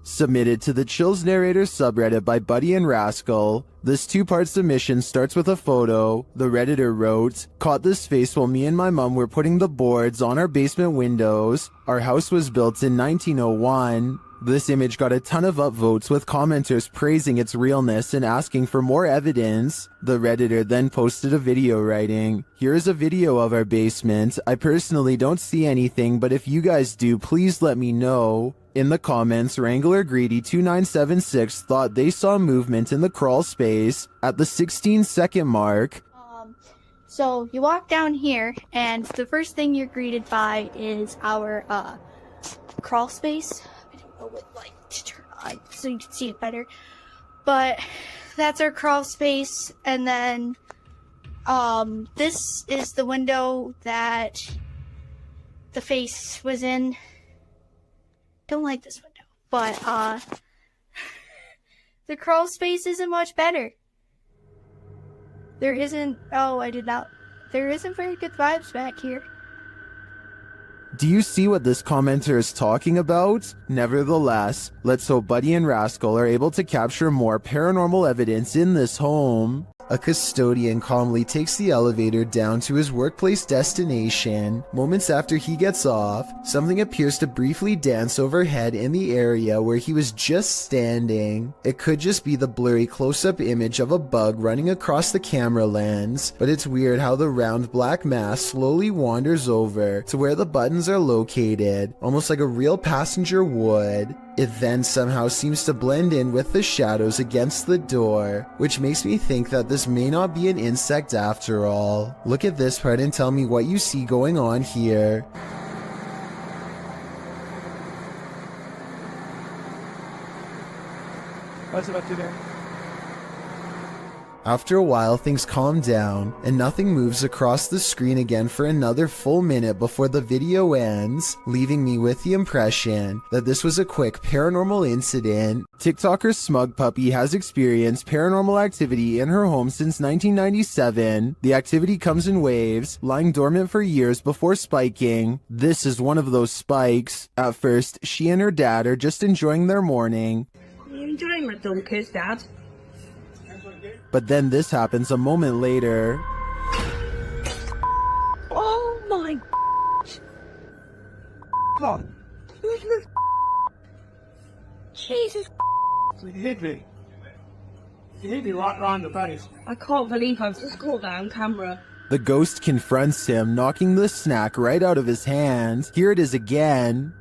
[SPEAKER 1] Submitted to the Chills Narrator subreddit by Buddy and Rascal. This two-part submission starts with a photo. The Redditor wrote, "Caught this face while me and my mom were putting the boards on our basement windows. Our house was built in 1901. This image got a ton of upvotes with commenters praising its realness and asking for more evidence. The Redditor then posted a video writing, "Here is a video of our basement. I personally don't see anything, but if you guys do, please let me know." In the comments, Wrangler Greedy 2976 thought they saw movement in the crawl space at the 16-second mark.
[SPEAKER 17] So you walk down here, and the first thing you're greeted by is our crawl space. I don't know what light to turn on so you can see it better, but that's our crawl space. And then this is the window that the face was in. Don't like this window, but the crawl space isn't much better. There isn't very good vibes back here.
[SPEAKER 1] Do you see what this commenter is talking about? Nevertheless, let's hope Buddy and Rascal are able to capture more paranormal evidence in this home. A custodian calmly takes the elevator down to his workplace destination. Moments after he gets off, something appears to briefly dance overhead in the area where he was just standing. It could just be the blurry close-up image of a bug running across the camera lens, but it's weird how the round black mass slowly wanders over to where the buttons are located, almost like a real passenger would. It then somehow seems to blend in with the shadows against the door, which makes me think that this may not be an insect after all. Look at this part and tell me what you see going on here.
[SPEAKER 6] What's it about to there?
[SPEAKER 1] After a while, things calm down, and nothing moves across the screen again for another full minute before the video ends, leaving me with the impression that this was a quick paranormal incident. TikToker Smug Puppy has experienced paranormal activity in her home since 1997. The activity comes in waves, lying dormant for years before spiking. This is one of those spikes. At first, she and her dad are just enjoying their morning.
[SPEAKER 2] Are you enjoying my dumb kiss, Dad?
[SPEAKER 1] But then this happens a moment later.
[SPEAKER 2] Oh my God. Jesus.
[SPEAKER 8] You hit me. You hit me right round the face.
[SPEAKER 2] I can't believe I've just caught that on camera.
[SPEAKER 1] The ghost confronts him, knocking the snack right out of his hand. Here it is again.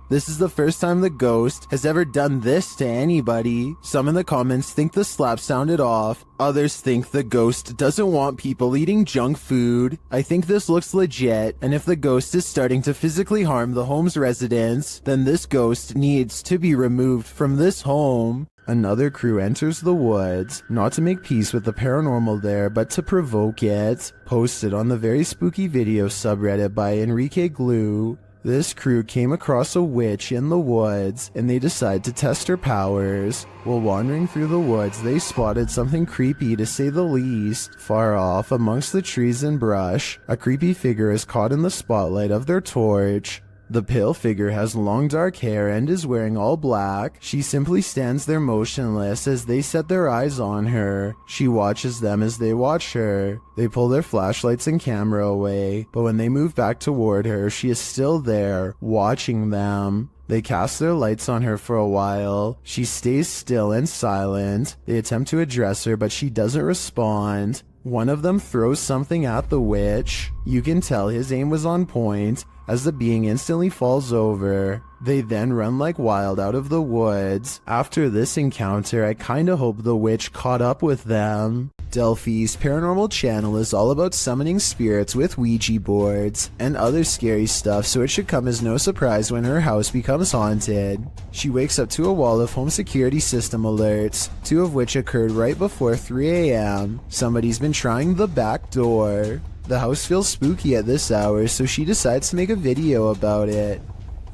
[SPEAKER 1] This is the first time the ghost has ever done this to anybody. Some in the comments think the slap sounded off. Others think the ghost doesn't want people eating junk food. I think this looks legit, and if the ghost is starting to physically harm the home's residents, then this ghost needs to be removed from this home. Another crew enters the woods, not to make peace with the paranormal there, but to provoke it. Posted on the very spooky video subreddit by Enrique Glue. This crew came across a witch in the woods, and they decide to test her powers. While wandering through the woods, they spotted something creepy to say the least. Far off, amongst the trees and brush, a creepy figure is caught in the spotlight of their torch. The pale figure has long dark hair and is wearing all black. She simply stands there motionless as they set their eyes on her. She watches them as they watch her. They pull their flashlights and camera away, but when they move back toward her, she is still there, watching them. They cast their lights on her for a while. She stays still and silent. They attempt to address her, but she doesn't respond. One of them throws something at the witch. You can tell his aim was on point, as the being instantly falls over. They then run like wild out of the woods. After this encounter, I kinda hope the witch caught up with them. Delphi's paranormal channel is all about summoning spirits with Ouija boards and other scary stuff, so it should come as no surprise when her house becomes haunted. She wakes up to a wall of home security system alerts, 2 of which occurred right before 3 a.m. Somebody's been trying the back door. The house feels spooky at this hour, so she decides to make a video about it.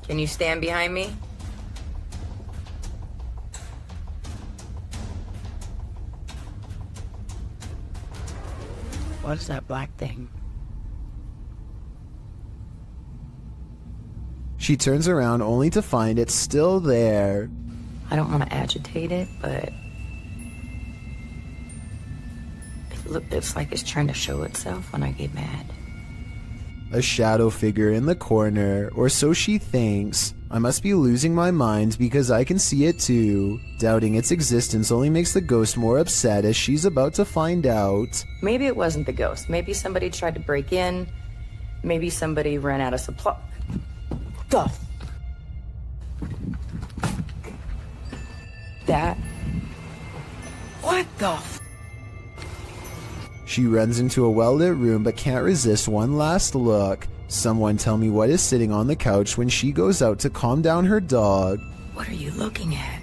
[SPEAKER 2] Can you stand behind me? What's that black thing?
[SPEAKER 1] She turns around only to find it still there.
[SPEAKER 2] I don't want to agitate it, but it's like it's trying to show itself when I get mad.
[SPEAKER 1] A shadow figure in the corner, or so she thinks. I must be losing my mind because I can see it too. Doubting its existence only makes the ghost more upset as she's about to find out.
[SPEAKER 2] Maybe it wasn't the ghost. Maybe somebody tried to break in. Maybe somebody ran out of supply. Stuff. That. What the f?
[SPEAKER 1] She runs into a well-lit room but can't resist one last look. Someone tell me what is sitting on the couch when she goes out to calm down her dog.
[SPEAKER 2] What are you looking at?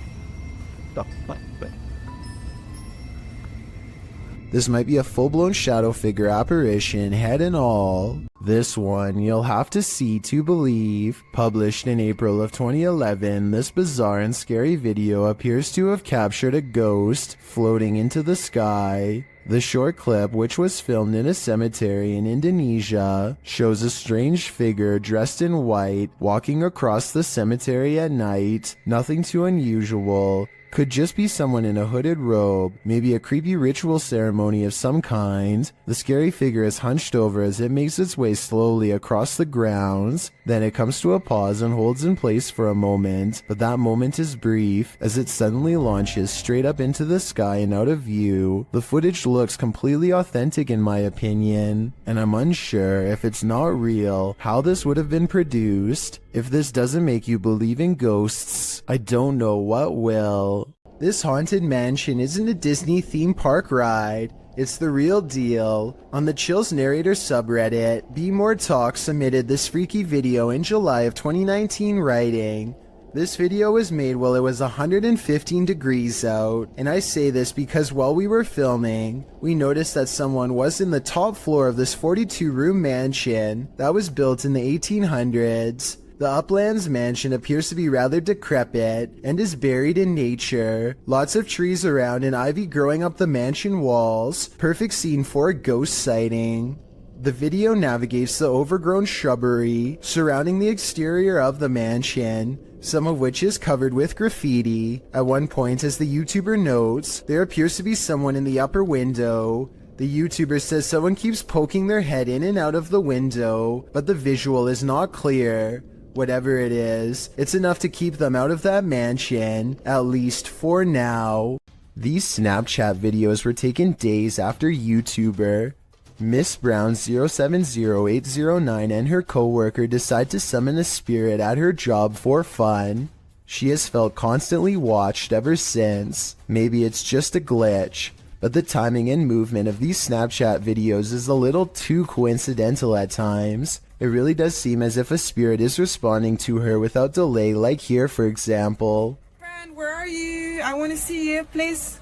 [SPEAKER 1] This might be a full-blown shadow figure apparition, head and all. This one you'll have to see to believe. Published in April of 2011, this bizarre and scary video appears to have captured a ghost floating into the sky. The short clip, which was filmed in a cemetery in Indonesia, shows a strange figure dressed in white walking across the cemetery at night. Nothing too unusual. Could just be someone in a hooded robe, maybe a creepy ritual ceremony of some kind. The scary figure is hunched over as it makes its way slowly across the grounds. Then it comes to a pause and holds in place for a moment, but that moment is brief as it suddenly launches straight up into the sky and out of view. The footage looks completely authentic in my opinion, and I'm unsure if it's not real how this would have been produced. If this doesn't make you believe in ghosts, I don't know what will. This haunted mansion isn't a Disney theme park ride. It's the real deal. On the Chills Narrator subreddit, Be More Talk submitted this freaky video in July of 2019 writing, "This video was made while it was 115 degrees out, and I say this because while we were filming, we noticed that someone was in the top floor of this 42-room mansion that was built in the 1800s. The Uplands mansion appears to be rather decrepit and is buried in nature. Lots of trees around and ivy growing up the mansion walls. Perfect scene for a ghost sighting." The video navigates the overgrown shrubbery surrounding the exterior of the mansion, some of which is covered with graffiti. At one point, as the YouTuber notes, there appears to be someone in the upper window. The YouTuber says someone keeps poking their head in and out of the window, but the visual is not clear. Whatever it is, it's enough to keep them out of that mansion, at least for now. These Snapchat videos were taken days after YouTuber Miss Brown 070809 and her co-worker decide to summon a spirit at her job for fun. She has felt constantly watched ever since. Maybe it's just a glitch, but the timing and movement of these Snapchat videos is a little too coincidental at times. It really does seem as if a spirit is responding to her without delay, like here for example.
[SPEAKER 18] Friend, where are you? I want to see you, please.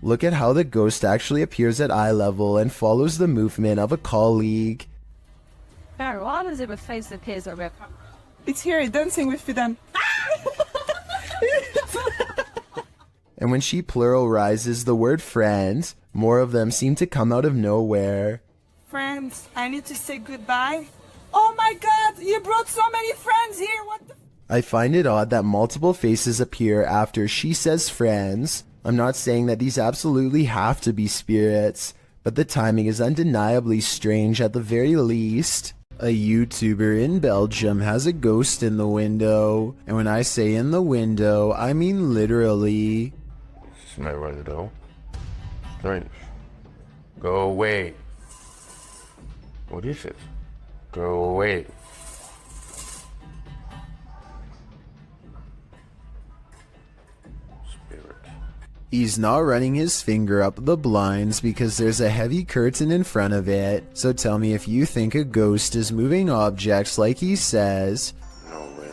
[SPEAKER 1] Look at how the ghost actually appears at eye level and follows the movement of a colleague.
[SPEAKER 18] Why does it with face appears over? It's here, dancing with you then.
[SPEAKER 1] And when she pluralizes the word friend, more of them seem to come out of nowhere.
[SPEAKER 18] Friends, I need to say goodbye. Oh my god, you brought so many friends here, what the...
[SPEAKER 1] I find it odd that multiple faces appear after she says friends. I'm not saying that these absolutely have to be spirits, but the timing is undeniably strange at the very least. A YouTuber in Belgium has a ghost in the window, and when I say in the window, I mean literally.
[SPEAKER 6] Smell right though. Right. Go away. What is it? Go away. Spirit.
[SPEAKER 1] He's not running his finger up the blinds because there's a heavy curtain in front of it. So tell me if you think a ghost is moving objects like he says.
[SPEAKER 6] No way.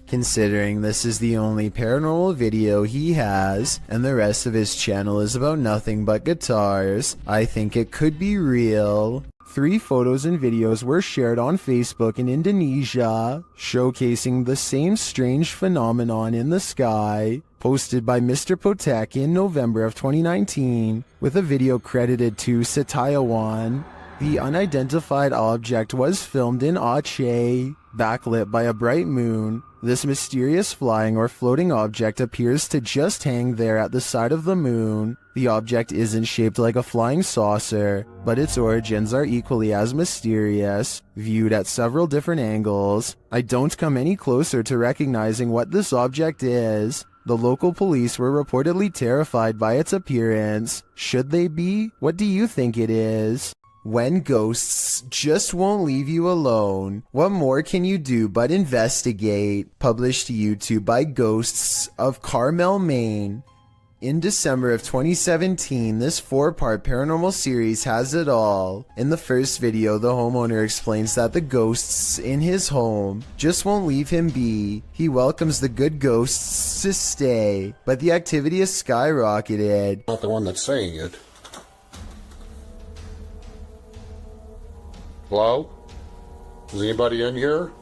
[SPEAKER 1] Considering this is the only paranormal video he has, and the rest of his channel is about nothing but guitars, I think it could be real. 3 photos and videos were shared on Facebook in Indonesia, showcasing the same strange phenomenon in the sky, posted by Mr. Potek in November of 2019, with a video credited to Setiawan. The unidentified object was filmed in Aceh, backlit by a bright moon. This mysterious flying or floating object appears to just hang there at the side of the moon. The object isn't shaped like a flying saucer, but its origins are equally as mysterious, viewed at several different angles. I don't come any closer to recognizing what this object is. The local police were reportedly terrified by its appearance. Should they be? What do you think it is? When ghosts just won't leave you alone, what more can you do but investigate? Published to YouTube by Ghosts of Carmel, Maine. In December of 2017, this 4-part paranormal series has it all. In the first video, the homeowner explains that the ghosts in his home just won't leave him be. He welcomes the good ghosts to stay, but the activity has skyrocketed.
[SPEAKER 4] Not the one that's saying it. Hello? Is anybody in here?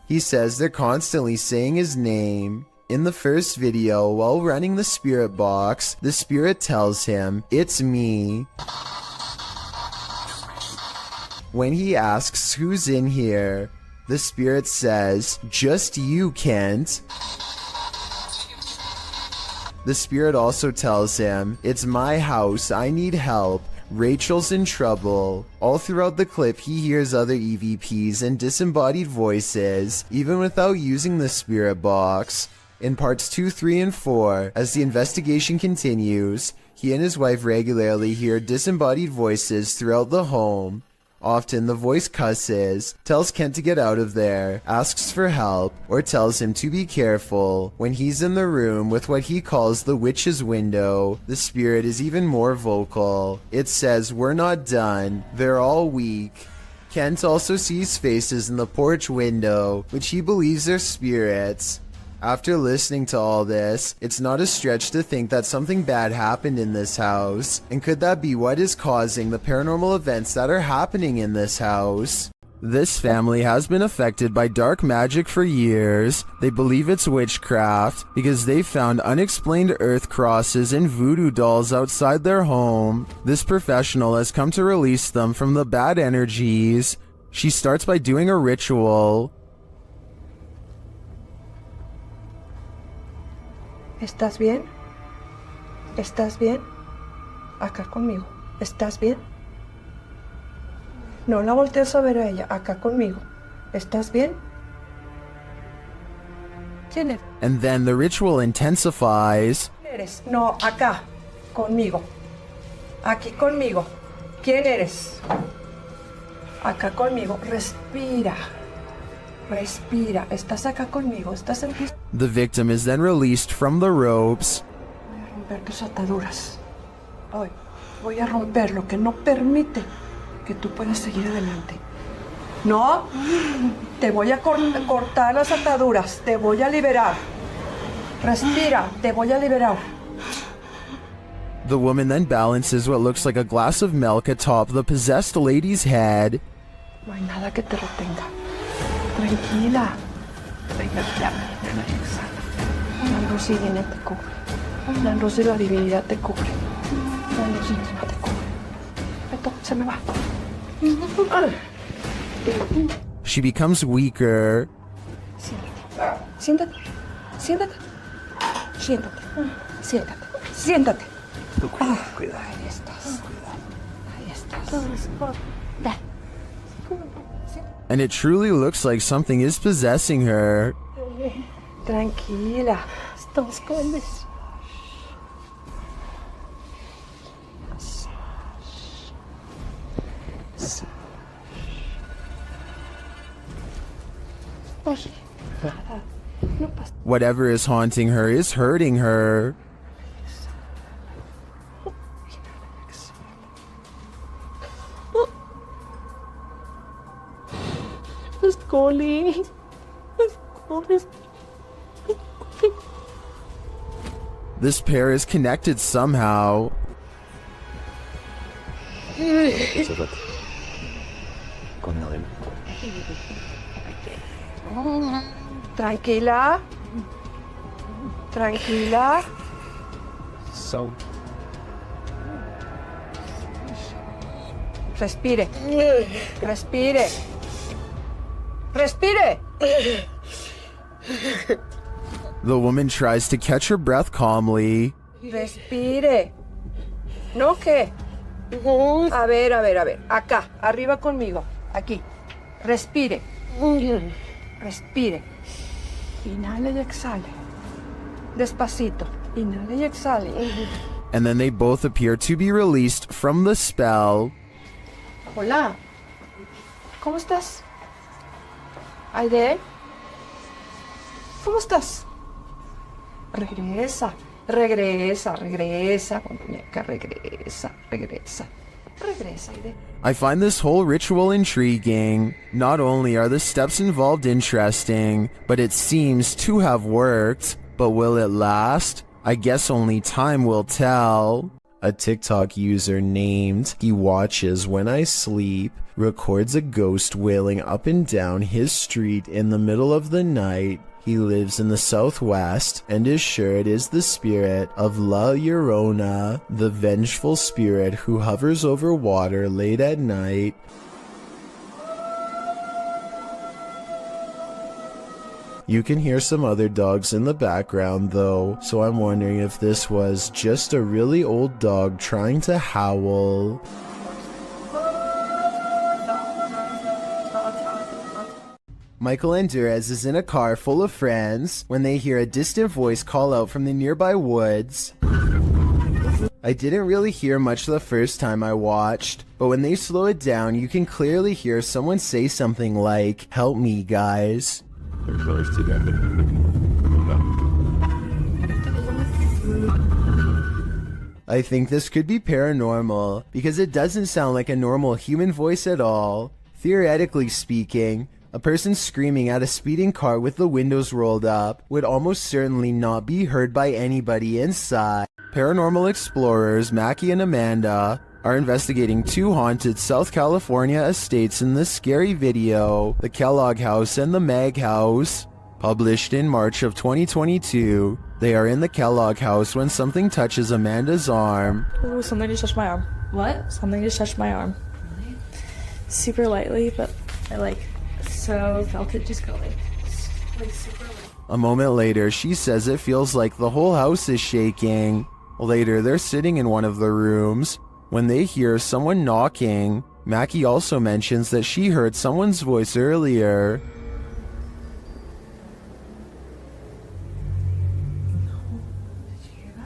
[SPEAKER 1] He says they're constantly saying his name. In the first video, while running the spirit box, the spirit tells him, "It's me." When he asks who's in here, the spirit says, "Just you, Kent." The spirit also tells him, "It's my house, I need help. Rachel's in trouble." All throughout the clip, he hears other EVPs and disembodied voices, even without using the spirit box. In parts 2, 3, and 4, as the investigation continues, he and his wife regularly hear disembodied voices throughout the home. Often the voice cusses, tells Kent to get out of there, asks for help, or tells him to be careful. When he's in the room with what he calls the witch's window, the spirit is even more vocal. It says, "We're not done. They're all weak." Kent also sees faces in the porch window, which he believes are spirits. After listening to all this, it's not a stretch to think that something bad happened in this house. And could that be what is causing the paranormal events that are happening in this house? This family has been affected by dark magic for years. They believe it's witchcraft because they found unexplained earth crosses and voodoo dolls outside their home. This professional has come to release them from the bad energies. She starts by doing a ritual.
[SPEAKER 19] ¿Estás bien? ¿Estás bien? Acá conmigo. ¿Estás bien? No la voltees a ver a ella. Acá conmigo. ¿Estás bien? ¿Quién eres?
[SPEAKER 1] And then the ritual intensifies.
[SPEAKER 19] ¿Quién eres? No, acá. Conmigo. Aquí conmigo. ¿Quién eres? Acá conmigo. Respira. Respira. ¿Estás acá conmigo? ¿Estás aquí?
[SPEAKER 1] The victim is then released from the ropes.
[SPEAKER 19] Voy a romper tus ataduras. Hoy voy a romper lo que no permite que tú puedas seguir adelante. No, te voy a cortar las ataduras. Te voy a liberar. Respira. Te voy a liberar.
[SPEAKER 1] The woman then balances what looks like a glass of milk atop the possessed lady's head.
[SPEAKER 19] No hay nada que te retenga. Tranquila. Exhala. La luz divina te cubre. La luz de la divinidad te cubre. La luz divina te cubre. Esto se me va.
[SPEAKER 1] She becomes weaker.
[SPEAKER 19] Siéntate. Siéntate. Siéntate. Siéntate. Siéntate. Cuidado. Ahí estás. Ahí estás.
[SPEAKER 1] And it truly looks like something is possessing her.
[SPEAKER 19] Tranquila. Estamos con this.
[SPEAKER 1] Whatever is haunting her is hurting her. This pair is connected somehow.
[SPEAKER 10] Concéntrate. Conmigo, dime.
[SPEAKER 19] Tranquila. Tranquila.
[SPEAKER 10] So.
[SPEAKER 19] Respire. Respire. Respire.
[SPEAKER 1] The woman tries to catch her breath calmly.
[SPEAKER 19] Respire. ¿No qué? A ver. Acá, arriba conmigo. Aquí. Respire. Respire. Inhale y exhale. Despacito. Inhale y exhale.
[SPEAKER 1] And then they both appear to be released from the spell.
[SPEAKER 19] Hola. ¿Cómo estás? Aide. ¿Cómo estás? Regresa. Regresa, muñeca, regresa. Regresa, Aide.
[SPEAKER 1] I find this whole ritual intriguing. Not only are the steps involved interesting, but it seems to have worked. But will it last? I guess only time will tell. A TikTok user named He Watches When I Sleep records a ghost wailing up and down his street in the middle of the night. He lives in the southwest and is sure it is the spirit of La Llorona, the vengeful spirit who hovers over water late at night. You can hear some other dogs in the background though, so I'm wondering if this was just a really old dog trying to howl. Michael and Durez is in a car full of friends when they hear a distant voice call out from the nearby woods. I didn't really hear much the first time I watched, but when they slow it down, you can clearly hear someone say something like, "Help me, guys." I think this could be paranormal because it doesn't sound like a normal human voice at all. Theoretically speaking, a person screaming at a speeding car with the windows rolled up would almost certainly not be heard by anybody inside. Paranormal explorers Mackie and Amanda are investigating two haunted South California estates in this scary video, the Kellogg House and the Mag House. Published in March of 2022, they are in the Kellogg House when something touches Amanda's arm.
[SPEAKER 20] Ooh, something just touched my arm.
[SPEAKER 2] What?
[SPEAKER 20] Something just touched my arm.
[SPEAKER 2] Really?
[SPEAKER 20] Super lightly, but I felt it just go like super light.
[SPEAKER 1] A moment later, she says it feels like the whole house is shaking. Later, they're sitting in one of the rooms when they hear someone knocking. Mackie also mentions that she heard someone's voice earlier.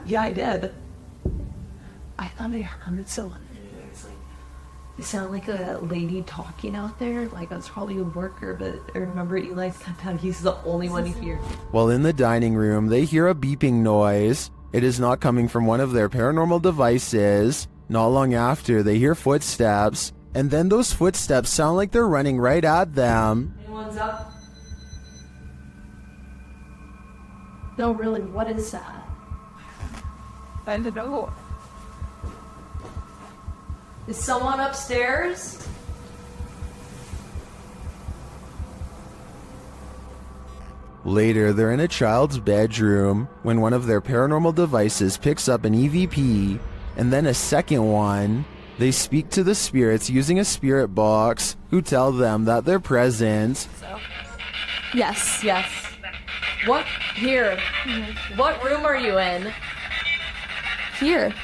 [SPEAKER 19] Yeah, I did. I thought I heard someone.
[SPEAKER 2] It sounded like a lady talking out there, like it's probably a worker, but I remember Eli said that he's the only one who hears.
[SPEAKER 1] While in the dining room, they hear a beeping noise. It is not coming from one of their paranormal devices. Not long after, they hear footsteps, and then those footsteps sound like they're running right at them.
[SPEAKER 2] Anyone's up? No, really, what is that?
[SPEAKER 19] I don't know.
[SPEAKER 2] Is someone upstairs?
[SPEAKER 1] Later, they're in a child's bedroom when one of their paranormal devices picks up an EVP, and then a second one. They speak to the spirits using a spirit box, who tell them that they're present.
[SPEAKER 2] Yes. What? Here. What room are you in?
[SPEAKER 20] Here.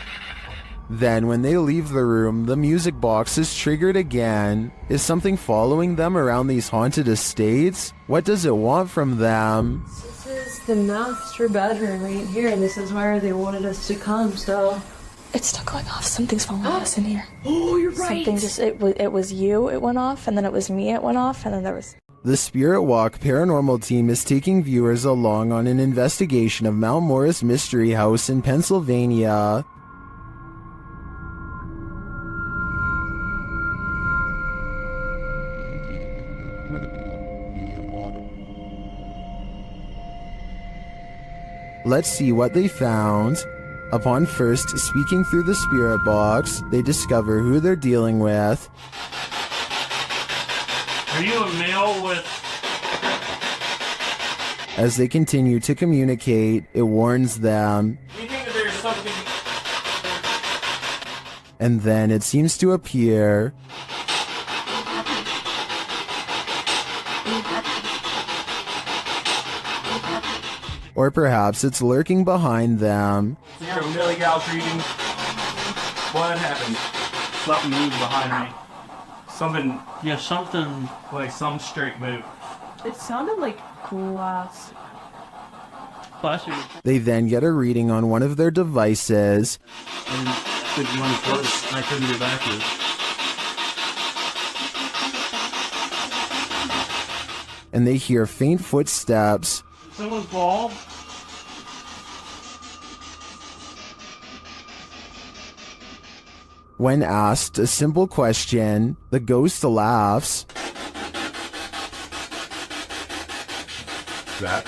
[SPEAKER 1] Then, when they leave the room, the music box is triggered again. Is something following them around these haunted estates? What does it want from them?
[SPEAKER 2] This is the master bedroom right here, and this is where they wanted us to come, so...
[SPEAKER 20] It's still going off. Something's following us in here.
[SPEAKER 2] Oh, you're right!
[SPEAKER 20] Something just, it was you, it went off, and then it was me, it went off, and then there was...
[SPEAKER 1] The Spirit Walk paranormal team is taking viewers along on an investigation of Mount Morris Mystery House in Pennsylvania. Let's see what they found. Upon first speaking through the spirit box, they discover who they're dealing with.
[SPEAKER 12] Are you a male with...
[SPEAKER 1] As they continue to communicate, it warns them.
[SPEAKER 12] We think that there's something...
[SPEAKER 1] And then it seems to appear. Or perhaps it's lurking behind them.
[SPEAKER 8] You're a Millie Gal's reading. What happened? Something moved behind me. Something, yeah, something, like some straight move.
[SPEAKER 2] It sounded like glass.
[SPEAKER 1] They then get a reading on one of their devices.
[SPEAKER 8] And the one close, I couldn't get back to it.
[SPEAKER 1] And they hear faint footsteps.
[SPEAKER 12] Someone's bald?
[SPEAKER 1] When asked a simple question, the ghost laughs.
[SPEAKER 6] That?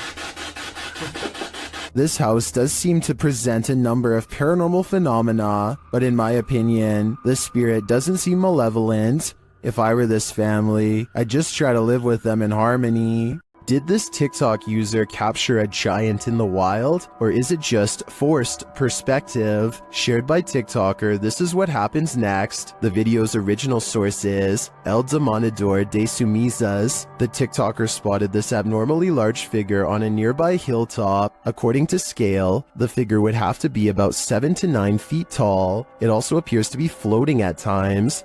[SPEAKER 1] This house does seem to present a number of paranormal phenomena, but in my opinion, the spirit doesn't seem malevolent. If I were this family, I'd just try to live with them in harmony. Did this TikTok user capture a giant in the wild? Or is it just forced perspective? Shared by TikToker, this is what happens next. The video's original source is El Demonador de Sumizas. The TikToker spotted this abnormally large figure on a nearby hilltop. According to scale, the figure would have to be about 7 to 9 feet tall. It also appears to be floating at times.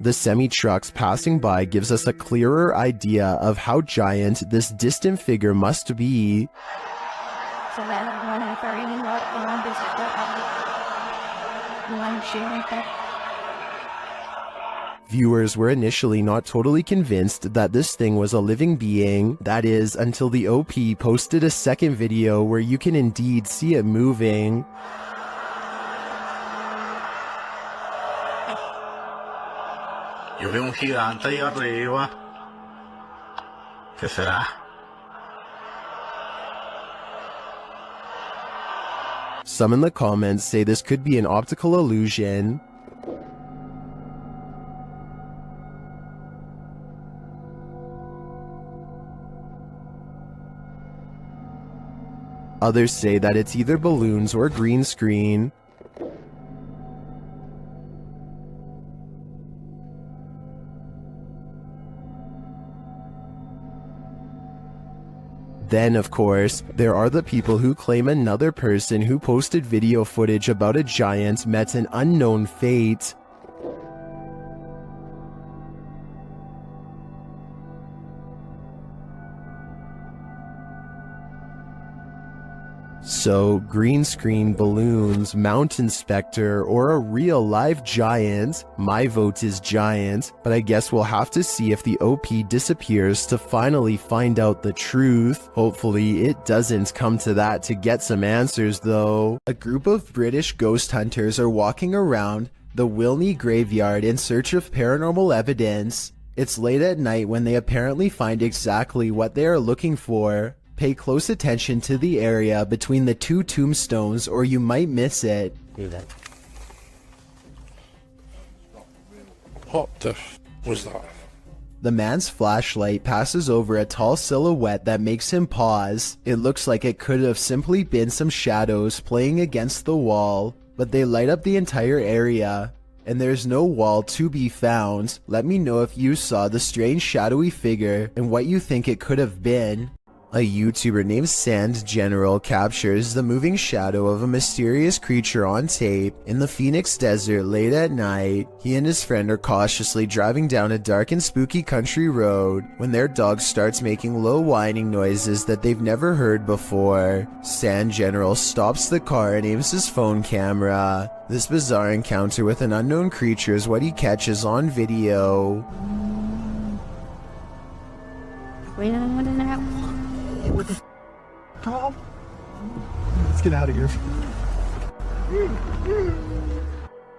[SPEAKER 1] The semi-trucks passing by gives us a clearer idea of how giant this distant figure must be. Viewers were initially not totally convinced that this thing was a living being, that is, until the OP posted a second video where you can indeed see it moving.
[SPEAKER 21] Yo veo un gigante ahí arriba. ¿Qué será?
[SPEAKER 1] Some in the comments say this could be an optical illusion. Others say that it's either balloons or green screen. Then, of course, there are the people who claim another person who posted video footage about a giant met an unknown fate. So, green screen, balloons, mountain specter, or a real live giant? My vote is giant, but I guess we'll have to see if the OP disappears to finally find out the truth. Hopefully it doesn't come to that to get some answers though. A group of British ghost hunters are walking around the Wilney graveyard in search of paranormal evidence. It's late at night when they apparently find exactly what they are looking for. Pay close attention to the area between the two tombstones or you might miss it.
[SPEAKER 6] Do that. What the f was that?
[SPEAKER 1] The man's flashlight passes over a tall silhouette that makes him pause. It looks like it could have simply been some shadows playing against the wall, but they light up the entire area. And there's no wall to be found. Let me know if you saw the strange shadowy figure and what you think it could have been. A YouTuber named Sand General captures the moving shadow of a mysterious creature on tape in the Phoenix desert late at night. He and his friend are cautiously driving down a dark and spooky country road when their dog starts making low whining noises that they've never heard before. Sand General stops the car and aims his phone camera. This bizarre encounter with an unknown creature is what he catches on video.
[SPEAKER 11] What the Tom? Let's get out of here.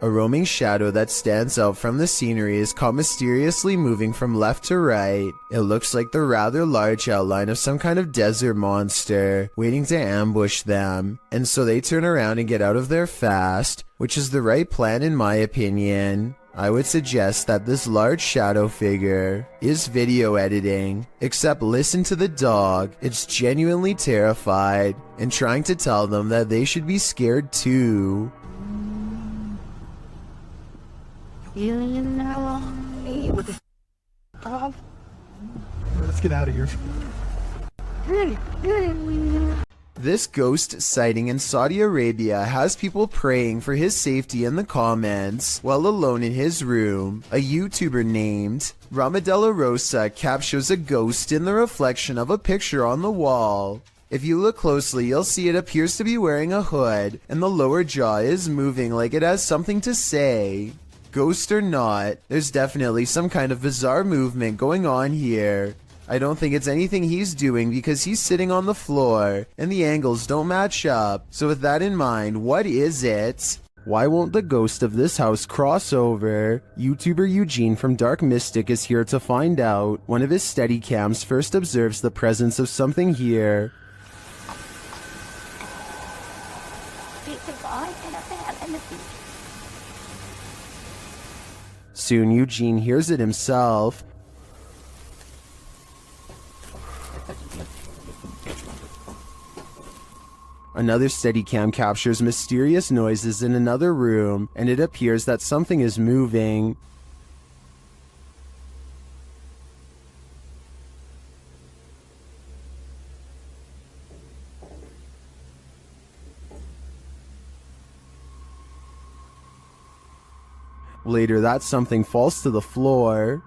[SPEAKER 1] A roaming shadow that stands out from the scenery is caught mysteriously moving from left to right. It looks like the rather large outline of some kind of desert monster waiting to ambush them, and so they turn around and get out of there fast, which is the right plan in my opinion. I would suggest that this large shadow figure is video editing, except listen to the dog. It's genuinely terrified and trying to tell them that they should be scared too.
[SPEAKER 11] Let's get out of here.
[SPEAKER 1] This ghost sighting in Saudi Arabia has people praying for his safety in the comments while alone in his room. A YouTuber named Ramadella Rosa captures a ghost in the reflection of a picture on the wall. If you look closely, you'll see it appears to be wearing a hood, and the lower jaw is moving like it has something to say. Ghost or not, there's definitely some kind of bizarre movement going on here. I don't think it's anything he's doing because he's sitting on the floor and the angles don't match up. So with that in mind, what is it? Why won't the ghost of this house cross over? YouTuber Eugene from Dark Mystic is here to find out. One of his Steadicams first observes the presence of something here. Soon Eugene hears it himself. Another Steadicam captures mysterious noises in another room, and it appears that something is moving. Later, that something falls to the floor.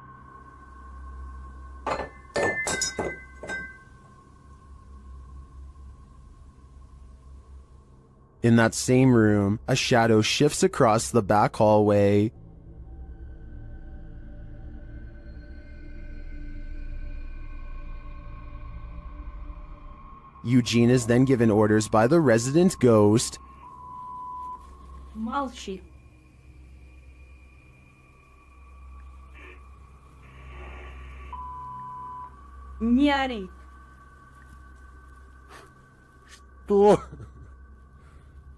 [SPEAKER 1] In that same room, a shadow shifts across the back hallway. Eugene is then given orders by the resident ghost.
[SPEAKER 20] Malchi. Nyari.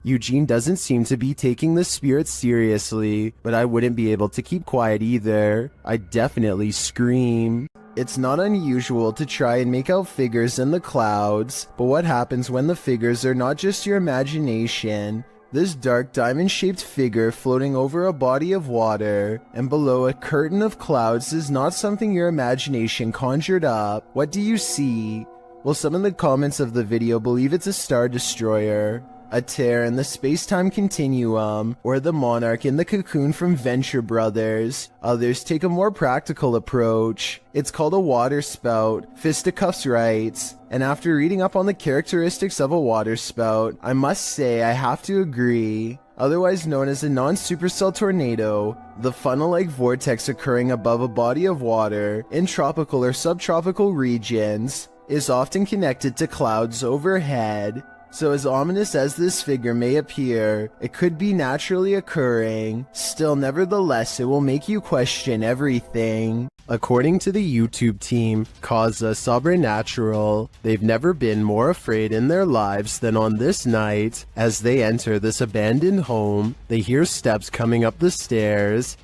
[SPEAKER 1] Eugene doesn't seem to be taking the spirits seriously, but I wouldn't be able to keep quiet either. I'd definitely scream. It's not unusual to try and make out figures in the clouds, but what happens when the figures are not just your imagination? This dark diamond-shaped figure floating over a body of water and below a curtain of clouds is not something your imagination conjured up. What do you see? Well, some in the comments of the video believe it's a star destroyer, a tear in the space-time continuum, or the monarch in the cocoon from Venture Brothers. Others take a more practical approach. It's called a water spout, Fisticuffs writes. And after reading up on the characteristics of a water spout, I must say I have to agree. Otherwise known as a non-supercell tornado, the funnel-like vortex occurring above a body of water in tropical or subtropical regions is often connected to clouds overhead. So as ominous as this figure may appear, it could be naturally occurring. Still, nevertheless, it will make you question everything. According to the YouTube team, Causa Sobrenatural, they've never been more afraid in their lives than on this night. As they enter this abandoned home, they hear steps coming up the stairs.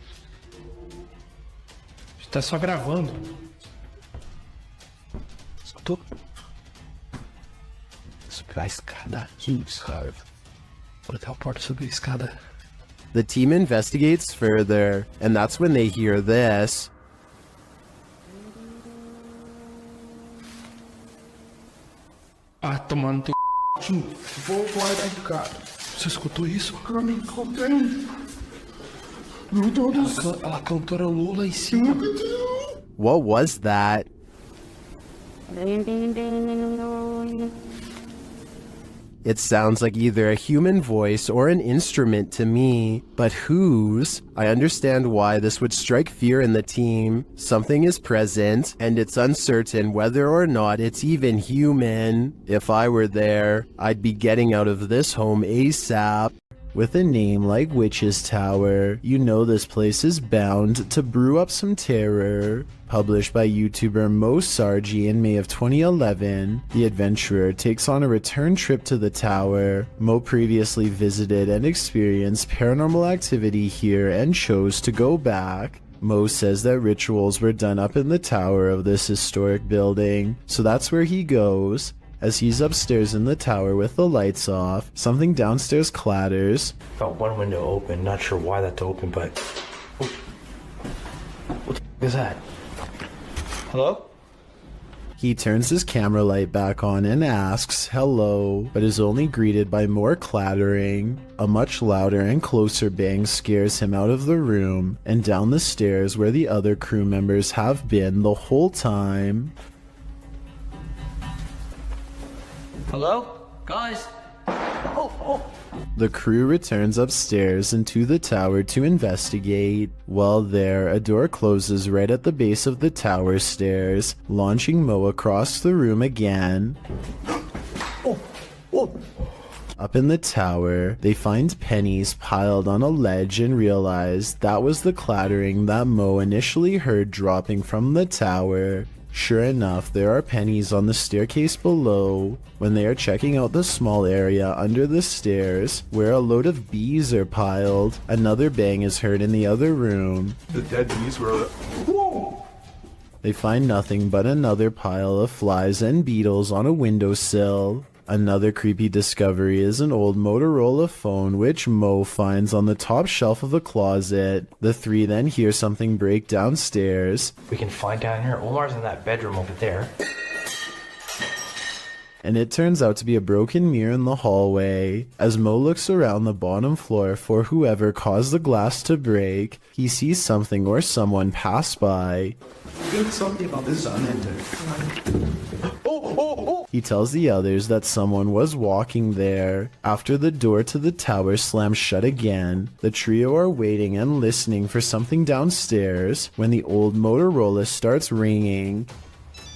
[SPEAKER 8] Tá só gravando.
[SPEAKER 10] Escutou? Subir a escada. Cara. Vou até a porta subir a escada.
[SPEAKER 1] The team investigates further, and that's when they hear this.
[SPEAKER 8] Ah, tomando teu c... Vou guardar de cara. Você escutou isso? Eu me encontrei. Meu Deus do céu. Ela cantou a Lula em cima.
[SPEAKER 1] What was that? It sounds like either a human voice or an instrument to me, but whose? I understand why this would strike fear in the team. Something is present, and it's uncertain whether or not it's even human. If I were there, I'd be getting out of this home ASAP. With a name like Witch's Tower, you know this place is bound to brew up some terror. Published by YouTuber Mo Sargi in May of 2011, the adventurer takes on a return trip to the tower. Mo previously visited and experienced paranormal activity here and chose to go back. Mo says that rituals were done up in the tower of this historic building, so that's where he goes. As he's upstairs in the tower with the lights off, something downstairs clatters.
[SPEAKER 10] Felt one window open, not sure why that's open, but... Oh. What the is that? Hello?
[SPEAKER 1] He turns his camera light back on and asks, hello, but is only greeted by more clattering. A much louder and closer bang scares him out of the room and down the stairs where the other crew members have been the whole time.
[SPEAKER 3] Hello? Guys?
[SPEAKER 1] The crew returns upstairs and to the tower to investigate. While there, a door closes right at the base of the tower stairs, launching Mo across the room again. Up in the tower, they find pennies piled on a ledge and realize that was the clattering that Mo initially heard dropping from the tower. Sure enough, there are pennies on the staircase below. When they are checking out the small area under the stairs, where a load of bees are piled, another bang is heard in the other room.
[SPEAKER 8] The dead bees were... Whoa!
[SPEAKER 1] They find nothing but another pile of flies and beetles on a windowsill. Another creepy discovery is an old Motorola phone which Mo finds on the top shelf of the closet. The three then hear something break downstairs.
[SPEAKER 10] We can find down here. Omar's in that bedroom over there.
[SPEAKER 1] And it turns out to be a broken mirror in the hallway. As Mo looks around the bottom floor for whoever caused the glass to break, he sees something or someone pass by.
[SPEAKER 8] Did something about this unended.
[SPEAKER 1] He tells the others that someone was walking there. After the door to the tower slams shut again, the trio are waiting and listening for something downstairs when the old Motorola starts ringing.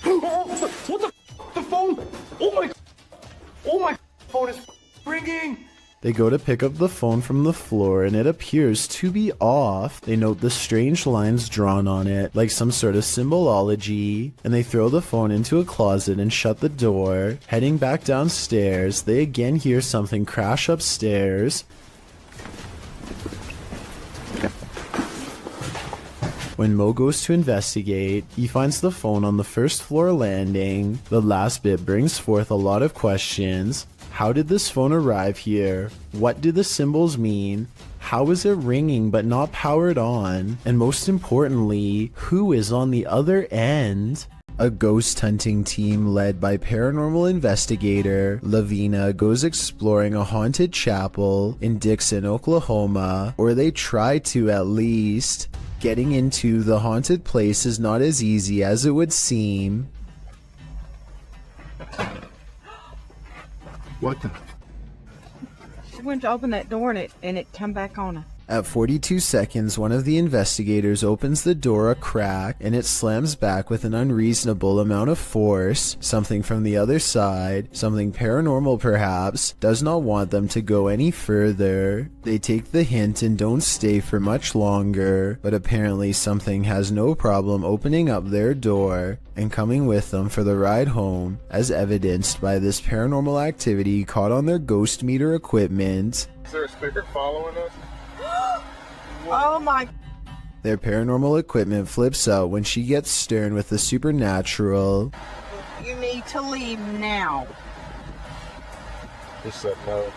[SPEAKER 8] What the phone? Oh my phone is ringing!
[SPEAKER 1] They go to pick up the phone from the floor and it appears to be off. They note the strange lines drawn on it, like some sort of symbolology, and they throw the phone into a closet and shut the door. Heading back downstairs, they again hear something crash upstairs. When Mo goes to investigate, he finds the phone on the first floor landing. The last bit brings forth a lot of questions. How did this phone arrive here? What do the symbols mean? How is it ringing but not powered on? And most importantly, who is on the other end? A ghost hunting team led by paranormal investigator Lavina goes exploring a haunted chapel in Dixon, Oklahoma, or they try to at least. Getting into the haunted place is not as easy as it would seem.
[SPEAKER 8] What the?
[SPEAKER 19] She went to open that door and it come back on her.
[SPEAKER 1] At 42 seconds, one of the investigators opens the door a crack and it slams back with an unreasonable amount of force. Something from the other side, something paranormal perhaps, does not want them to go any further. They take the hint and don't stay for much longer, but apparently something has no problem opening up their door and coming with them for the ride home, as evidenced by this paranormal activity caught on their ghost meter equipment.
[SPEAKER 8] Is there a speaker following us?
[SPEAKER 19] Oh my.
[SPEAKER 1] Their paranormal equipment flips out when she gets stern with the supernatural.
[SPEAKER 19] You need to leave now.
[SPEAKER 8] He said no.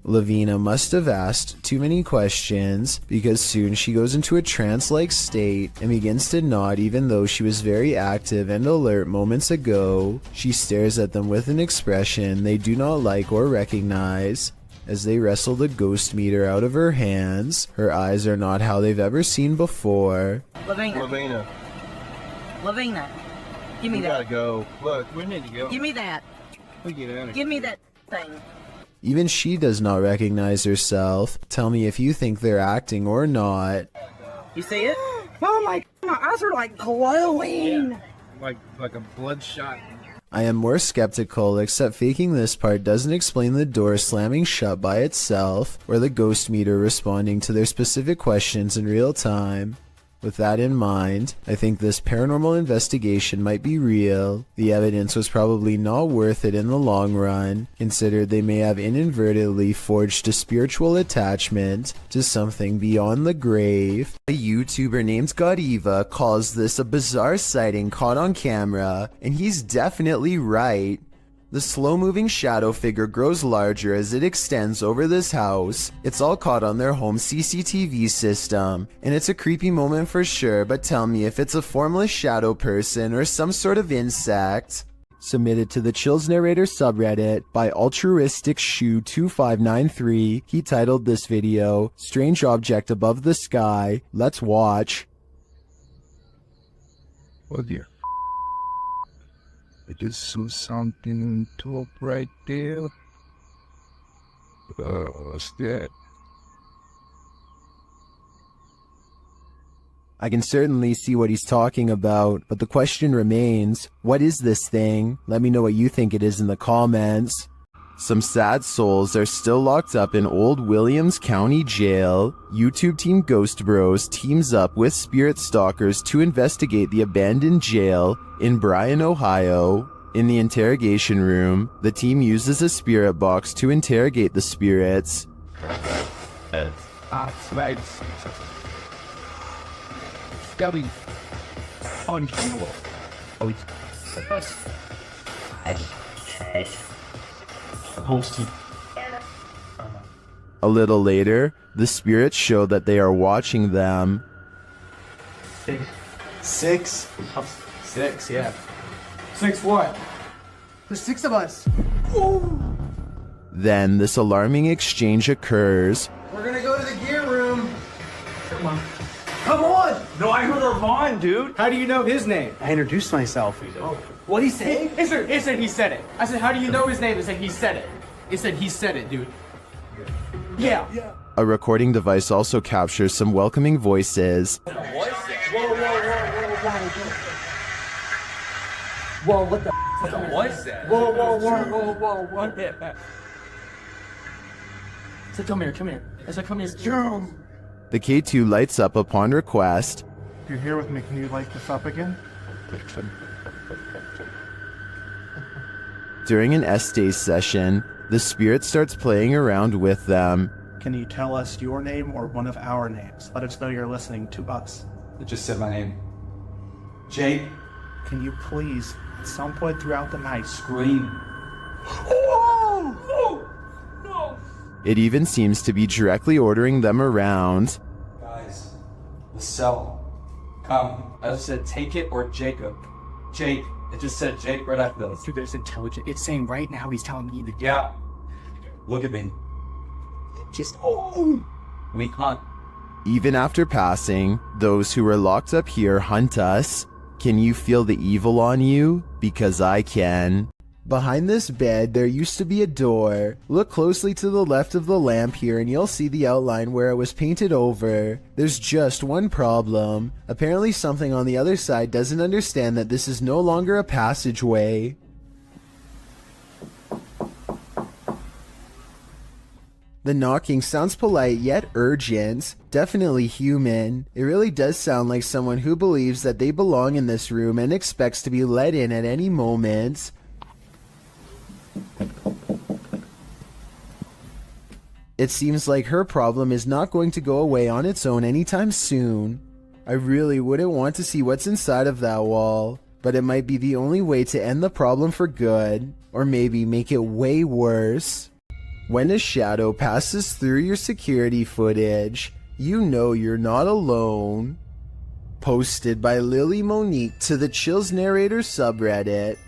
[SPEAKER 1] Lavina must have asked too many questions because soon she goes into a trance-like state and begins to nod even though she was very active and alert moments ago. She stares at them with an expression they do not like or recognize. As they wrestle the ghost meter out of her hands, her eyes are not how they've ever seen before.
[SPEAKER 8] Lavina.
[SPEAKER 19] Give me
[SPEAKER 8] we
[SPEAKER 19] that.
[SPEAKER 8] Gotta go. Look, we need to go.
[SPEAKER 19] Give me that.
[SPEAKER 8] We get out of here.
[SPEAKER 19] Give me that thing.
[SPEAKER 1] Even she does not recognize herself. Tell me if you think they're acting or not.
[SPEAKER 19] You see it? Oh my eyes are like glowing.
[SPEAKER 8] Like a bloodshot.
[SPEAKER 1] I am more skeptical, except faking this part doesn't explain the door slamming shut by itself, or the ghost meter responding to their specific questions in real time. With that in mind, I think this paranormal investigation might be real. The evidence was probably not worth it in the long run, considered they may have inadvertently forged a spiritual attachment to something beyond the grave. A YouTuber named Godiva calls this a bizarre sighting caught on camera, and he's definitely right. The slow-moving shadow figure grows larger as it extends over this house. It's all caught on their home CCTV system, and it's a creepy moment for sure, but tell me if it's a formless shadow person or some sort of insect. Submitted to the Chills Narrator subreddit by Altruistic Shoe 2593, he titled this video, Strange Object Above the Sky. Let's watch.
[SPEAKER 8] Oh dear. I just saw something on top right there. What's that?
[SPEAKER 1] I can certainly see what he's talking about, but the question remains, what is this thing? Let me know what you think it is in the comments. Some sad souls are still locked up in Old Williams County Jail. YouTube team Ghost Bros teams up with spirit stalkers to investigate the abandoned jail in Bryan, Ohio. In the interrogation room, the team uses a spirit box to interrogate the spirits.
[SPEAKER 8] Scubby. Unkillable. Oh,
[SPEAKER 1] A little later, the spirits show that they are watching them.
[SPEAKER 5] Six, yeah. 6 what? There's 6 of us. Ooh.
[SPEAKER 1] Then this alarming exchange occurs.
[SPEAKER 5] We're gonna go to the gear room.
[SPEAKER 10] Come on.
[SPEAKER 5] Come on!
[SPEAKER 10] No, I heard Ravon, dude.
[SPEAKER 5] How do you know his name?
[SPEAKER 10] I introduced myself.
[SPEAKER 5] Oh. What'd he say? He said he said it. I said, how do you know his name? He said he said it. He said he said it, dude. Yeah.
[SPEAKER 1] A recording device also captures some welcoming voices.
[SPEAKER 5] Whoa, what the f*** was that? Whoa, what the I said, come here. I said, come here.
[SPEAKER 1] The K2 lights up upon request.
[SPEAKER 11] You're here with me, can you light this up again?
[SPEAKER 1] During an S-Days session, the spirit starts playing around with them.
[SPEAKER 11] Can you tell us your name or one of our names? Let us know you're listening to us.
[SPEAKER 5] I just said my name. Jake.
[SPEAKER 11] Can you please, at some point throughout the night,
[SPEAKER 5] Scream.
[SPEAKER 11] Oh! No!
[SPEAKER 1] It even seems to be directly ordering them around.
[SPEAKER 5] Guys, the cell. Come. I just said take it or Jacob. Jake. It just said Jake right after those.
[SPEAKER 11] Dude, there's intelligent. It's saying right now he's telling me that.
[SPEAKER 5] Yeah. Look at me.
[SPEAKER 11] Just.
[SPEAKER 5] We hunt.
[SPEAKER 1] Even after passing, those who were locked up here hunt us. Can you feel the evil on you? Because I can. Behind this bed, there used to be a door. Look closely to the left of the lamp here and you'll see the outline where it was painted over. There's just one problem. Apparently something on the other side doesn't understand that this is no longer a passageway. The knocking sounds polite yet urgent, definitely human. It really does sound like someone who believes that they belong in this room and expects to be let in at any moment. It seems like her problem is not going to go away on its own anytime soon. I really wouldn't want to see what's inside of that wall, but it might be the only way to end the problem for good, or maybe make it way worse. When a shadow passes through your security footage, you know you're not alone. Posted by Lily Monique to the Chills Narrator subreddit.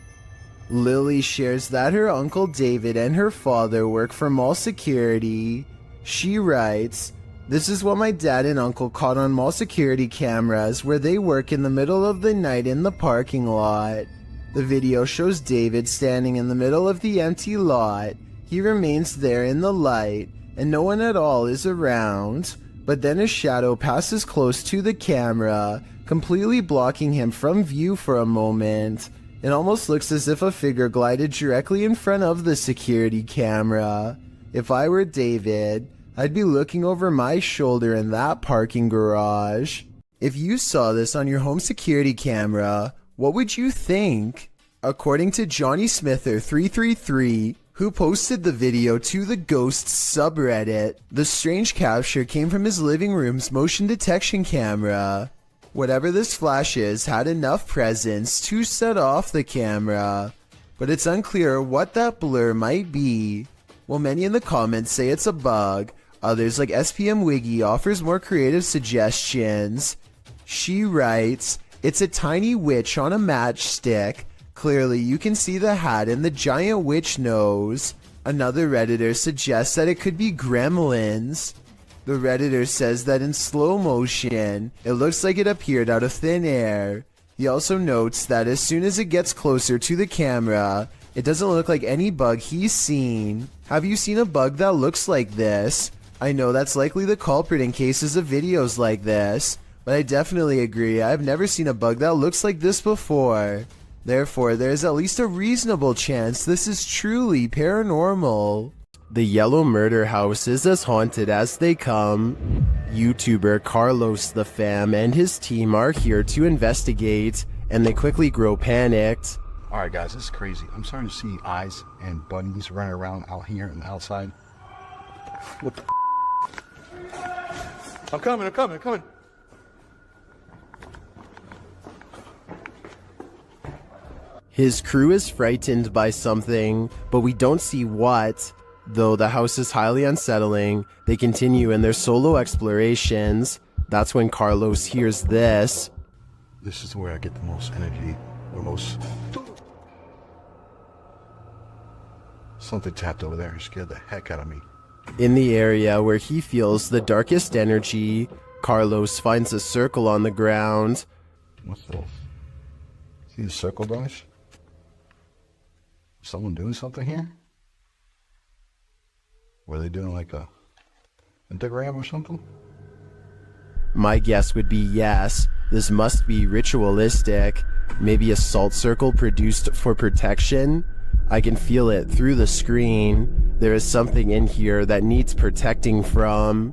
[SPEAKER 1] Lily shares that her uncle David and her father work for mall security. She writes, "This is what my dad and uncle caught on mall security cameras where they work in the middle of the night in the parking lot. The video shows David standing in the middle of the empty lot. He remains there in the light, and no one at all is around, but then a shadow passes close to the camera, completely blocking him from view for a moment. It almost looks as if a figure glided directly in front of the security camera. If I were David, I'd be looking over my shoulder in that parking garage. If you saw this on your home security camera, what would you think? According to Johnny Smither 333, who posted the video to the Ghosts subreddit, the strange capture came from his living room's motion detection camera. Whatever this flash is had enough presence to set off the camera, but it's unclear what that blur might be. While many in the comments say it's a bug, others like SPM Wiggy offers more creative suggestions. She writes, "It's a tiny witch on a matchstick. Clearly you can see the hat and the giant witch nose." Another Redditor suggests that it could be gremlins. The Redditor says that in slow motion, it looks like it appeared out of thin air. He also notes that as soon as it gets closer to the camera, it doesn't look like any bug he's seen. Have you seen a bug that looks like this? I know that's likely the culprit in cases of videos like this, but I definitely agree I've never seen a bug that looks like this before. Therefore, there's at least a reasonable chance this is truly paranormal. The Yellow Murder House is as haunted as they come. YouTuber Carlos the Fam and his team are here to investigate, and they quickly grow panicked.
[SPEAKER 7] Alright guys, this is crazy. I'm starting to see eyes and bunnies running around out here and outside. What the I'm coming.
[SPEAKER 1] His crew is frightened by something, but we don't see what. Though the house is highly unsettling, they continue in their solo explorations. That's when Carlos hears this.
[SPEAKER 7] This is where I get the most energy, or most... Something tapped over there and scared the heck out of me.
[SPEAKER 1] In the area where he feels the darkest energy, Carlos finds a circle on the ground.
[SPEAKER 7] What's this? See the circle, guys? Someone doing something here? Were they doing like a pentagram or something?
[SPEAKER 1] My guess would be yes. This must be ritualistic. Maybe a salt circle produced for protection? I can feel it through the screen. There is something in here that needs protecting from.